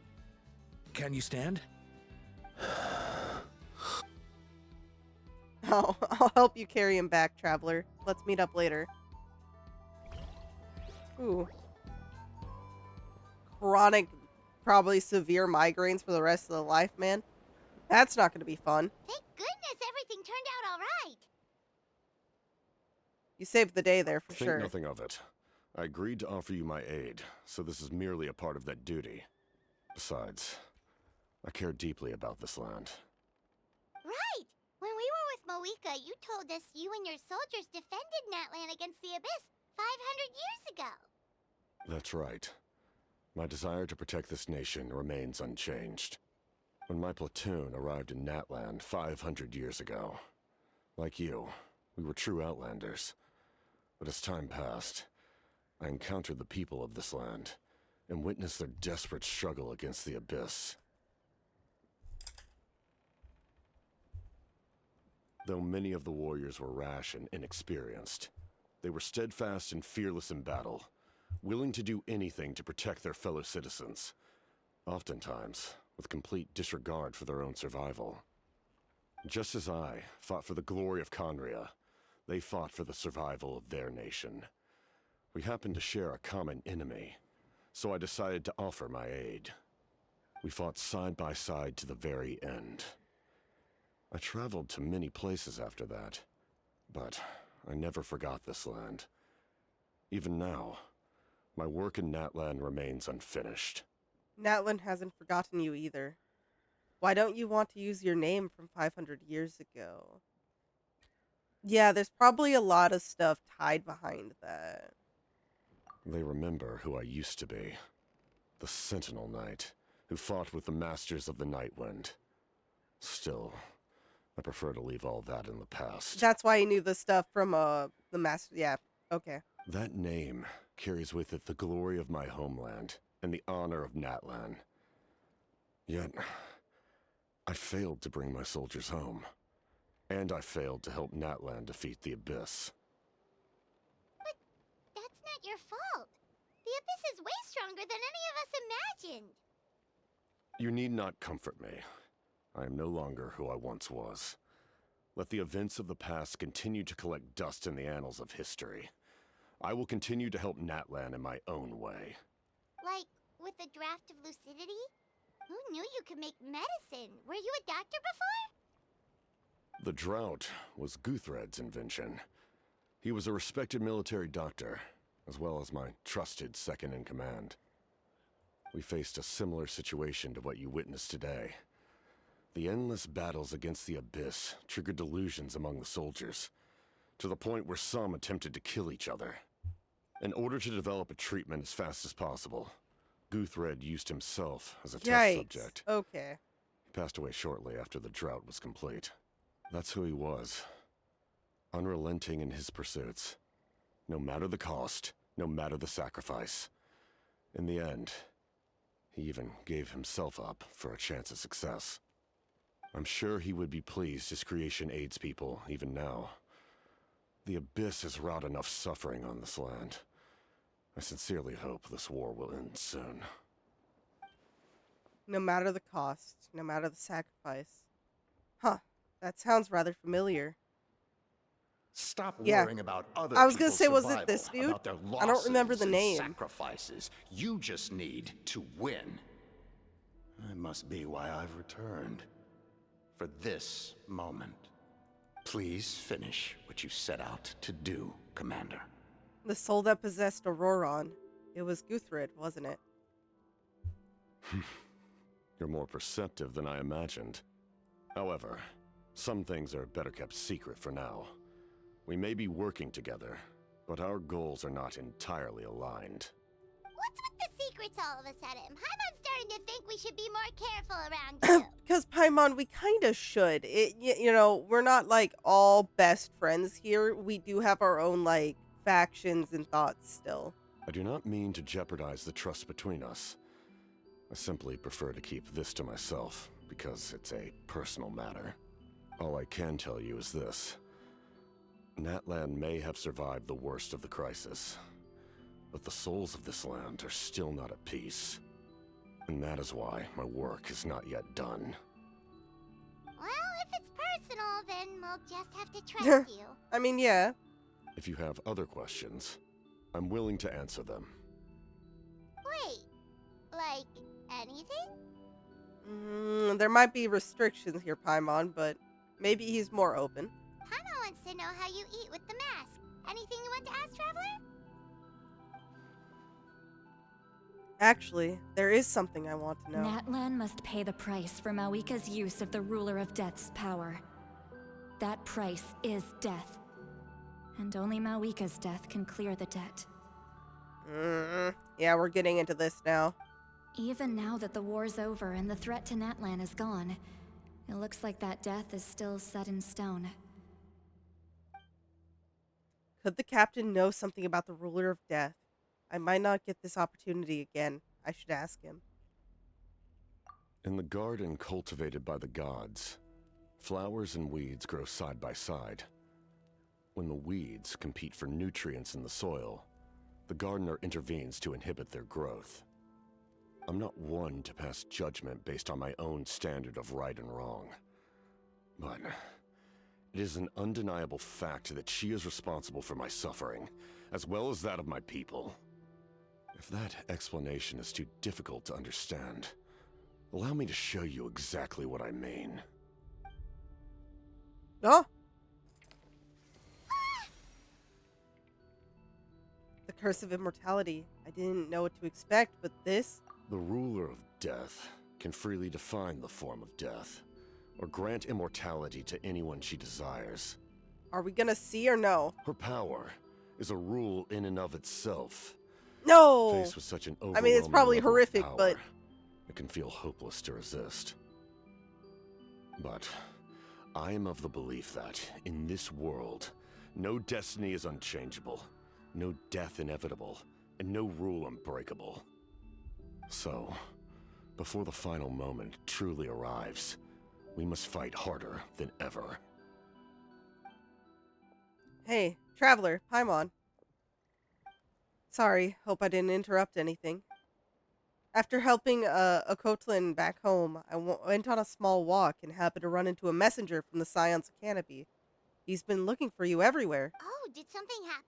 Can you stand?
I'll help you carry him back, traveler. Let's meet up later. Ooh. Chronic, probably severe migraines for the rest of the life, man. That's not going to be fun.
Thank goodness everything turned out all right.
You saved the day there for
Think
sure.
nothing of it. I agreed to offer you my aid, so this is merely a part of that duty. Besides, I care deeply about this land.
Right. When we were with Moika, you told us you and your soldiers defended Natlan against the Abyss 500 years ago.
That's right. My desire to protect this nation remains unchanged. When my platoon arrived in Natlan 500 years ago, like you, we were true outlanders. But as time passed, I encountered the people of this land and witnessed their desperate struggle against the Abyss. Though many of the warriors were rash and inexperienced, they were steadfast and fearless in battle, willing to do anything to protect their fellow citizens, oftentimes with complete disregard for their own survival. Just as I fought for the glory of Conria, they fought for the survival of their nation. We happened to share a common enemy, so I decided to offer my aid. We fought side by side to the very end. I traveled to many places after that, but I never forgot this land. Even now, my work in Natlan remains unfinished.
Natlan hasn't forgotten you either. Why don't you want to use your name from 500 years ago? Yeah, there's probably a lot of stuff tied behind that.
They remember who I used to be. The Sentinel Knight, who fought with the Masters of the Nightwind. Still, I prefer to leave all that in the past.
That's why he knew the stuff from the master. Yeah, okay.
That name carries with it the glory of my homeland and the honor of Natlan. Yet, I failed to bring my soldiers home. And I failed to help Natlan defeat the Abyss.
But that's not your fault. The Abyss is way stronger than any of us imagined.
You need not comfort me. I am no longer who I once was. Let the events of the past continue to collect dust in the annals of history. I will continue to help Natlan in my own way.
Like, with the draft of lucidity? Who knew you could make medicine? Were you a doctor before?
The drought was Guthred's invention. He was a respected military doctor, as well as my trusted second-in-command. We faced a similar situation to what you witnessed today. The endless battles against the Abyss triggered delusions among the soldiers, to the point where some attempted to kill each other. In order to develop a treatment as fast as possible, Guthred used himself as a test subject.
Okay.
He passed away shortly after the drought was complete. That's who he was. Unrelenting in his pursuits. No matter the cost, no matter the sacrifice. In the end, he even gave himself up for a chance at success. I'm sure he would be pleased his creation aids people, even now. The Abyss has wrought enough suffering on this land. I sincerely hope this war will end soon.
No matter the cost, no matter the sacrifice. Huh. That sounds rather familiar.
Stop
Yeah.
worrying about other
I was gonna
people's
say, was it
survival,
this dude?
about their
I don't remember
losses
the
and
name.
Sacrifices. You just need to win. That must be why I've returned. For this moment. Please finish what you set out to do, Commander.
The soul that possessed Auroron. It was Guthred, wasn't it?
You're more perceptive than I imagined. However, some things are better kept secret for now. We may be working together, but our goals are not entirely aligned.
What's with the secrets all of a sudden? Paimon's starting to think we should be more careful around you.
Because Paimon, we kind of should. We're not like all best friends here. We do have our own like factions and thoughts still.
I do not mean to jeopardize the trust between us. I simply prefer to keep this to myself, because it's a personal matter. All I can tell you is this. Natlan may have survived the worst of the crisis, but the souls of this land are still not at peace. And that is why my work is not yet done.
Well, if it's personal, then we'll just have to trust you.
I mean, yeah.
If you have other questions, I'm willing to answer them.
Wait, like anything?
There might be restrictions here, Paimon, but maybe he's more open.
Paimon wants to know how you eat with the mask. Anything you want to ask, Traveler?
Actually, there is something I want to know.
Natlan must pay the price for Mawika's use of the Ruler of Death's power. That price is death. And only Mawika's death can clear the debt.
Yeah, we're getting into this now.
Even now that the war's over and the threat to Natlan is gone, it looks like that death is still set in stone.
Could the captain know something about the Ruler of Death? I might not get this opportunity again. I should ask him.
In the garden cultivated by the gods, flowers and weeds grow side by side. When the weeds compete for nutrients in the soil, the gardener intervenes to inhibit their growth. I'm not one to pass judgment based on my own standard of right and wrong. But it is an undeniable fact that she is responsible for my suffering, as well as that of my people. If that explanation is too difficult to understand, allow me to show you exactly what I mean.
Oh! The Curse of Immortality. I didn't know what to expect, but this...
The Ruler of Death can freely define the form of death, or grant immortality to anyone she desires.
Are we gonna see or no?
Her power is a rule in and of itself.
No!
Faced with such an
I mean, it's probably
level of
horrific,
power,
but...
it can feel hopeless to resist. But I am of the belief that, in this world, no destiny is unchangeable, no death inevitable, and no rule unbreakable. So, before the final moment truly arrives, we must fight harder than ever.
Hey, Traveler, Paimon. Sorry, hope I didn't interrupt anything. After helping Okotlin back home, I went on a small walk and happened to run into a messenger from the Scion's Canopy. He's been looking for you everywhere.
Oh, did something happen?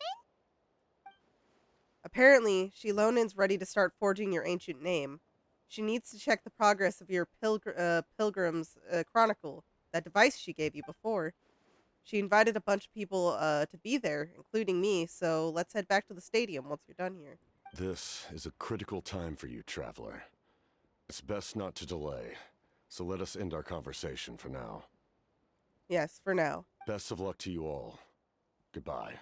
Apparently, Shilonin's ready to start forging your ancient name. She needs to check the progress of your Pilgrim's Chronicle, that device she gave you before. She invited a bunch of people to be there, including me, so let's head back to the stadium once you're done here.
This is a critical time for you, Traveler. It's best not to delay, so let us end our conversation for now.
Yes, for now.
Best of luck to you all. Goodbye.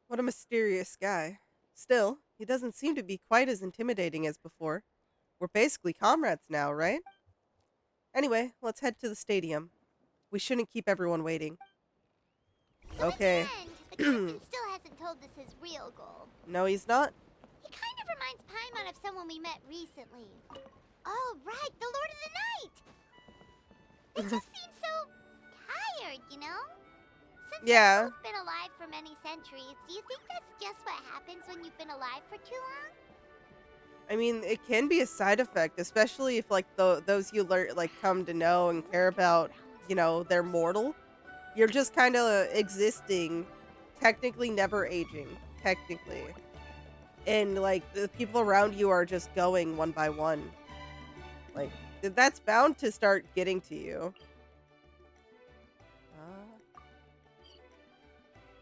What a mysterious guy. Still, he doesn't seem to be quite as intimidating as before. We're basically comrades now, right? Anyway, let's head to the stadium. We shouldn't keep everyone waiting.
So
Okay.
in the end, the captain still hasn't told us his real goal.
No, he's not.
He kind of reminds Paimon of someone we met recently. Oh, right, the Lord of the Night! They just seem so tired, you know? Since
Yeah.
they've both been alive for many centuries, do you think that's just what happens when you've been alive for too long?
I mean, it can be a side effect, especially if like those you come to know and care about, you know, they're mortal. You're just kind of existing, technically never aging, technically. And like the people around you are just going one by one. Like that's bound to start getting to you.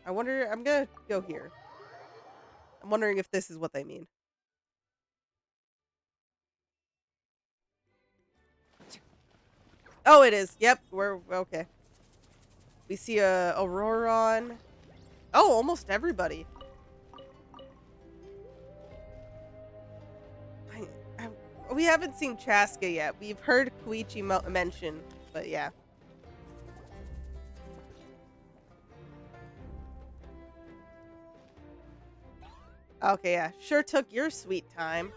I wonder, I'm gonna go here. I'm wondering if this is what they mean. Oh, it is. Yep, we're okay. We see a Auroron. Oh, almost everybody. We haven't seen Chaska yet. We've heard Koichi mention, but yeah. Okay, yeah. Sure took your sweet time.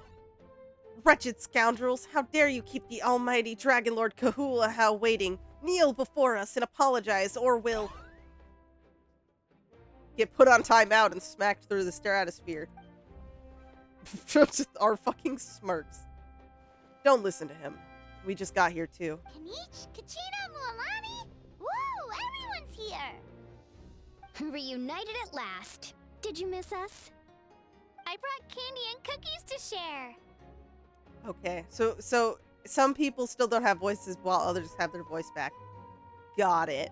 Wretched scoundrels, how dare you keep the almighty Dragon Lord Kahula waiting? Kneel before us and apologize, or we'll get put on timeout and smacked through the stratosphere. Just our fucking smirks. Don't listen to him. We just got here too.
Kanich, Kachina, Mualani? Woo, everyone's here!
Reunited at last. Did you miss us?
I brought candy and cookies to share.
Okay, so some people still don't have voices while others have their voice back. Got it.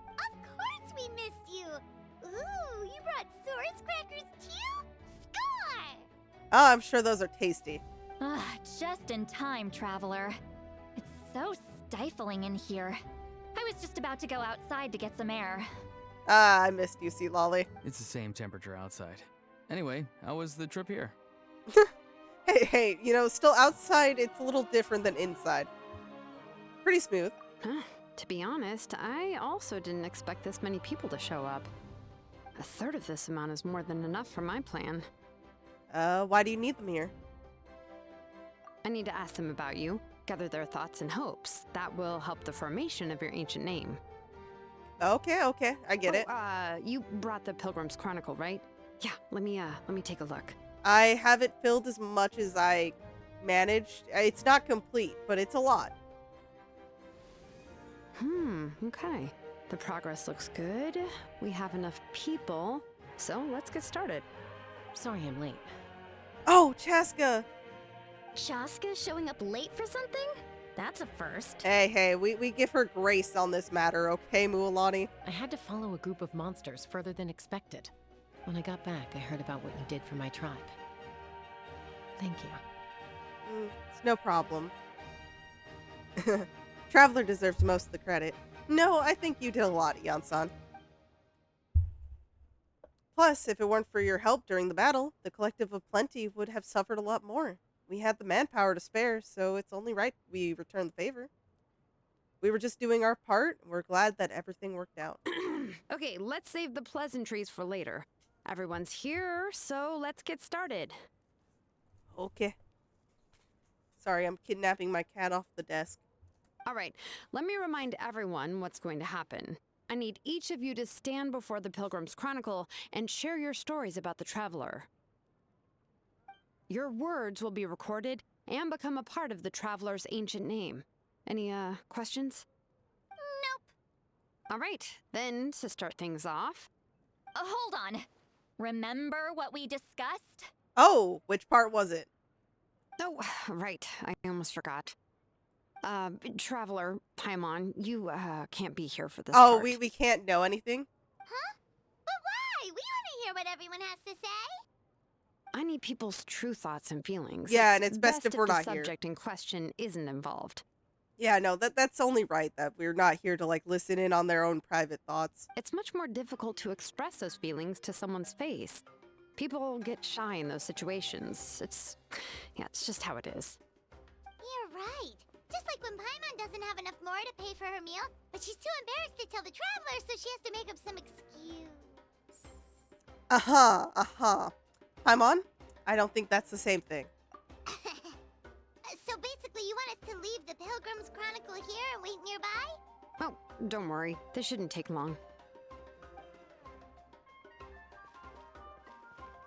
Of course we missed you. Ooh, you brought Source crackers too? Score!
Oh, I'm sure those are tasty.
Ah, just in time, Traveler. It's so stifling in here. I was just about to go outside to get some air.
Ah, I missed you, Sea Lolly.
It's the same temperature outside. Anyway, how was the trip here?
Hey, you know, still outside, it's a little different than inside. Pretty smooth.
To be honest, I also didn't expect this many people to show up. A third of this amount is more than enough for my plan.
Why do you need them here?
I need to ask them about you, gather their thoughts and hopes. That will help the formation of your ancient name.
Okay, I get it.
You brought the Pilgrim's Chronicle, right? Yeah, let me take a look.
I have it filled as much as I managed. It's not complete, but it's a lot.
Okay. The progress looks good. We have enough people, so let's get started.
Sorry I'm late.
Oh, Chaska!
Chaska showing up late for something? That's a first.
Hey, we give her grace on this matter, okay, Mualani?
I had to follow a group of monsters further than expected. When I got back, I heard about what you did for my tribe. Thank you.
It's no problem. Traveler deserves most of the credit. No, I think you did a lot, Yansan. Plus, if it weren't for your help during the battle, the Collective of Plenty would have suffered a lot more. We had the manpower to spare, so it's only right we return the favor. We were just doing our part. We're glad that everything worked out.
Okay, let's save the pleasantries for later. Everyone's here, so let's get started.
Okay. Sorry, I'm kidnapping my cat off the desk.
All right, let me remind everyone what's going to happen. I need each of you to stand before the Pilgrim's Chronicle and share your stories about the Traveler. Your words will be recorded and become a part of the Traveler's ancient name. Any, questions?
Nope.
All right, then, to start things off...
Hold on. Remember what we discussed?
Oh, which part was it?
Oh, right, I almost forgot. Traveler, Paimon, you, can't be here for this
Oh,
part.
we can't know anything?
Huh? But why? We want to hear what everyone has to say.
I need people's true thoughts and feelings.
Yeah, and it's best if we're
the
not here.
subject in question isn't involved.
Yeah, no, that's only right that we're not here to, like, listen in on their own private thoughts.
It's much more difficult to express those feelings to someone's face. People get shy in those situations. It's just how it is.
You're right. Just like when Paimon doesn't have enough more to pay for her meal, but she's too embarrassed to tell the Traveler, so she has to make up some excuse.
Paimon, I don't think that's the same thing.
So basically, you want us to leave the Pilgrim's Chronicle here and wait nearby?
Oh, don't worry. This shouldn't take long.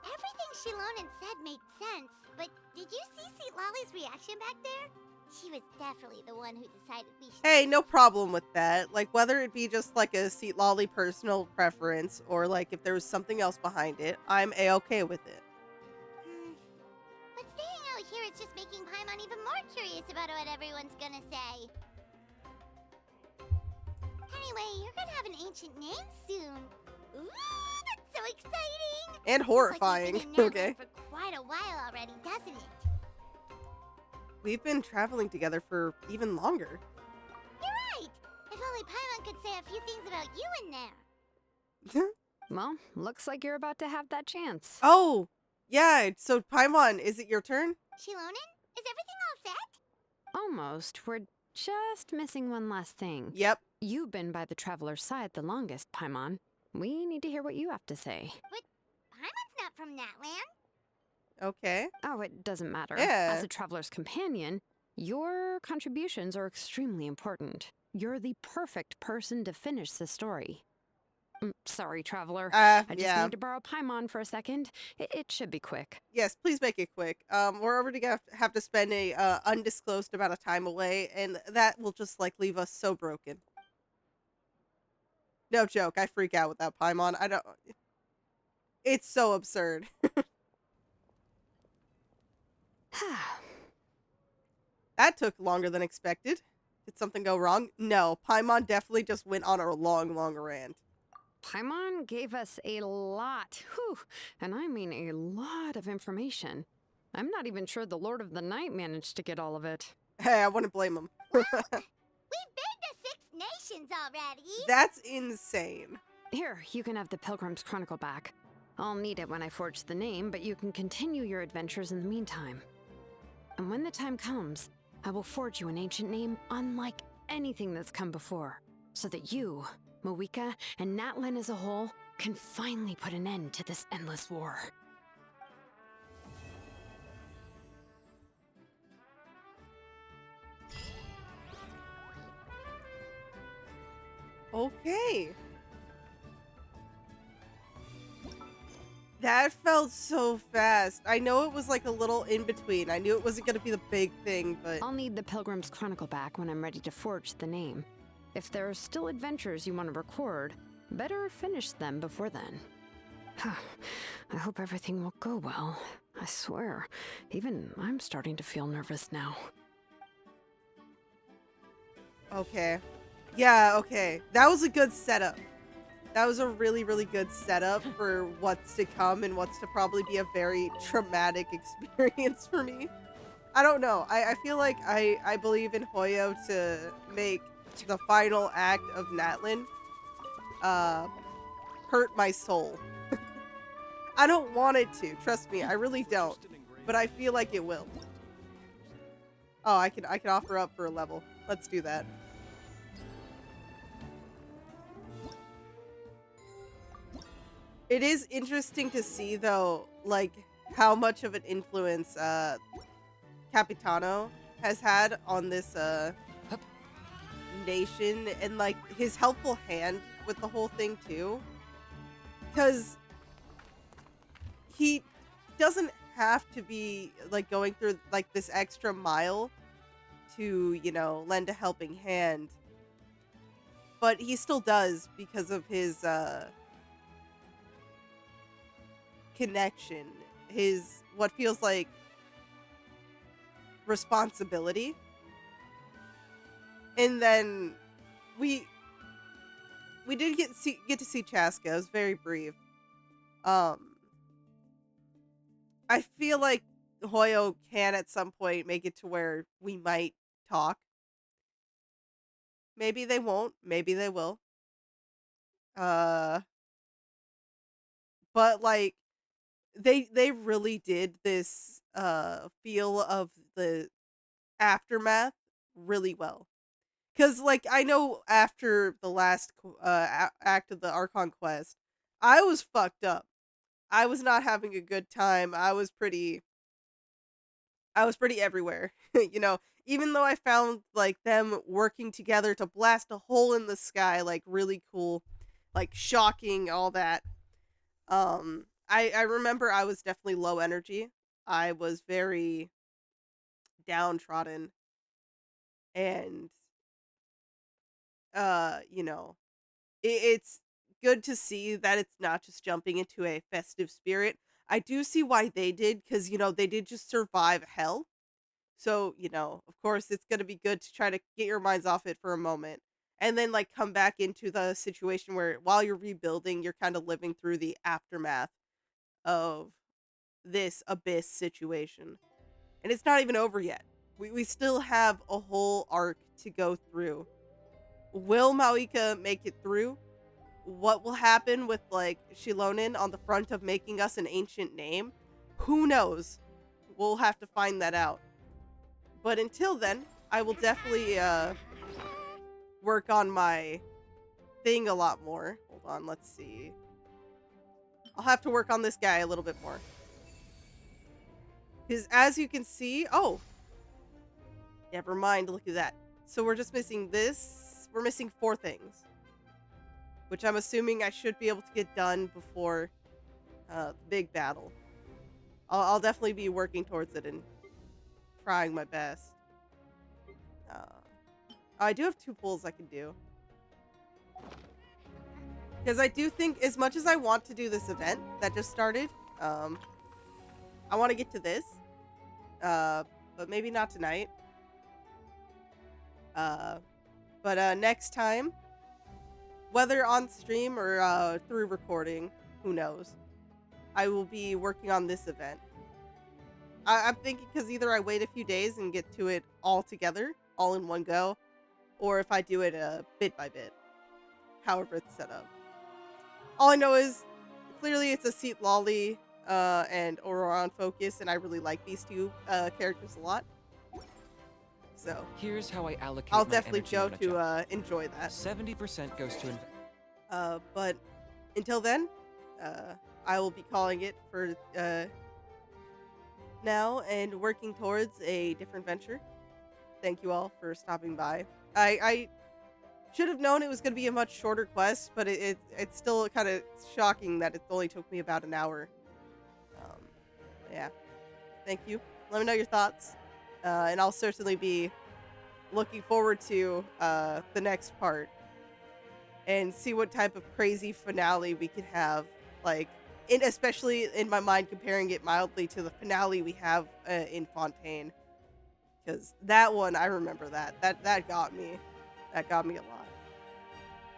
Everything Shilonen said made sense, but did you see Seat Lolly's reaction back there? She was definitely the one who decided we should...
Hey, no problem with that. Like, whether it be just, like, a Seat Lolly personal preference, or, like, if there was something else behind it, I'm A-okay with it.
But staying out here is just making Paimon even more curious about what everyone's gonna say. Anyway, you're gonna have an ancient name soon. Ooh, that's so exciting!
And horrifying.
Looks like you've been in
Okay.
Nowhere for quite a while already, doesn't it?
We've been traveling together for even longer.
You're right! If only Paimon could say a few things about you in there.
Well, looks like you're about to have that chance.
Oh! Yeah, so Paimon, is it your turn?
Shilonen, is everything all set?
Almost. We're just missing one last thing.
Yep.
You've been by the Traveler's side the longest, Paimon. We need to hear what you have to say.
But Paimon's not from that land.
Okay.
Oh, it doesn't matter.
Yeah.
As a traveler's companion, your contributions are extremely important. You're the perfect person to finish the story. Sorry, traveler. I just
Yeah.
need to borrow Paimon for a second. It should be quick.
Yes, please make it quick. We're already gonna have to spend a undisclosed amount of time away, and that will just like leave us so broken. No joke. I freak out without Paimon. I don't. It's so absurd. That took longer than expected. Did something go wrong? No, Paimon definitely just went on a long, long rant.
Paimon gave us a lot, and I mean a lot of information. I'm not even sure the Lord of the Night managed to get all of it.
Hey, I wouldn't blame him.
We've been to 6 nations already.
That's insane.
Here, you can have the Pilgrim's Chronicle back. I'll need it when I forge the name, but you can continue your adventures in the meantime. And when the time comes, I will forge you an ancient name unlike anything that's come before, so that you, Moeka, and Natlan as a whole can finally put an end to this endless war.
Okay. That felt so fast. I know it was like a little in between. I knew it wasn't going to be the big thing, but...
I'll need the Pilgrim's Chronicle back when I'm ready to forge the name. If there are still adventures you want to record, better finish them before then. I hope everything will go well. I swear, even I'm starting to feel nervous now.
Okay. Yeah, okay. That was a good setup. That was a really, really good setup for what's to come and what's to probably be a very traumatic experience for me. I don't know. I feel like I believe in Hoyo to make the final act of Natlan hurt my soul. I don't want it to. Trust me, I really don't. But I feel like it will. Oh, I can offer up for a level. Let's do that. It is interesting to see, though, like, how much of an influence Capitano has had on this nation, and, like, his helpful hand with the whole thing, too. Because he doesn't have to be, like, going through, like, this extra mile to, you know, lend a helping hand. But he still does because of his, connection, his what feels like responsibility. And then we did get to see Chaska. It was very brief. I feel like Hoyo can at some point make it to where we might talk. Maybe they won't, maybe they will. But like they really did this feel of the aftermath really well. Cuz like I know after the last act of the Archon quest, I was fucked up. I was not having a good time. I was pretty everywhere. You know, even though I found like them working together to blast a hole in the sky like really cool, like shocking, all that. I remember I was definitely low energy. I was very downtrodden. And you know, it's good to see that it's not just jumping into a festive spirit. I do see why they did, because you know, they did just survive hell. So, you know, of course it's going to be good to try to get your minds off it for a moment, and then like come back into the situation where while you're rebuilding, you're kind of living through the aftermath of this abyss situation. And it's not even over yet. We still have a whole arc to go through. Will Moeka make it through? What will happen with like Shilonen on the front of making us an ancient name? Who knows? We'll have to find that out. But until then, I will definitely work on my thing a lot more. Hold on, let's see. I'll have to work on this guy a little bit more. Because as you can see, oh, never mind, look at that. So we're just missing this. We're missing 4 things, which I'm assuming I should be able to get done before the big battle. I'll definitely be working towards it and trying my best. I do have 2 pulls I can do. Because I do think, as much as I want to do this event that just started, I want to get to this. But maybe not tonight. But next time, whether on stream or through recording, who knows, I will be working on this event. I'm thinking because either I wait a few days and get to it all together, all in one go, or if I do it bit by bit, however it's set up. All I know is, clearly it's a Seat Lolly and Auroron focus, and I really like these 2 characters a lot. So
here's how I allocate
I'll
my
definitely
energy
go
on a
to
job.
enjoy that.
70% goes to
But until then, I will be calling it for now and working towards a different venture. Thank you all for stopping by. I should have known it was going to be a much shorter quest, but it's still kind of shocking that it only took me about an hour. Yeah. Thank you. Let me know your thoughts. And I'll certainly be looking forward to the next part and see what type of crazy finale we could have. Like, especially in my mind, comparing it mildly to the finale we have in Fontaine. Because that one, I remember that. That got me. That got me a lot.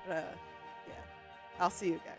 Yeah. I'll see you guys.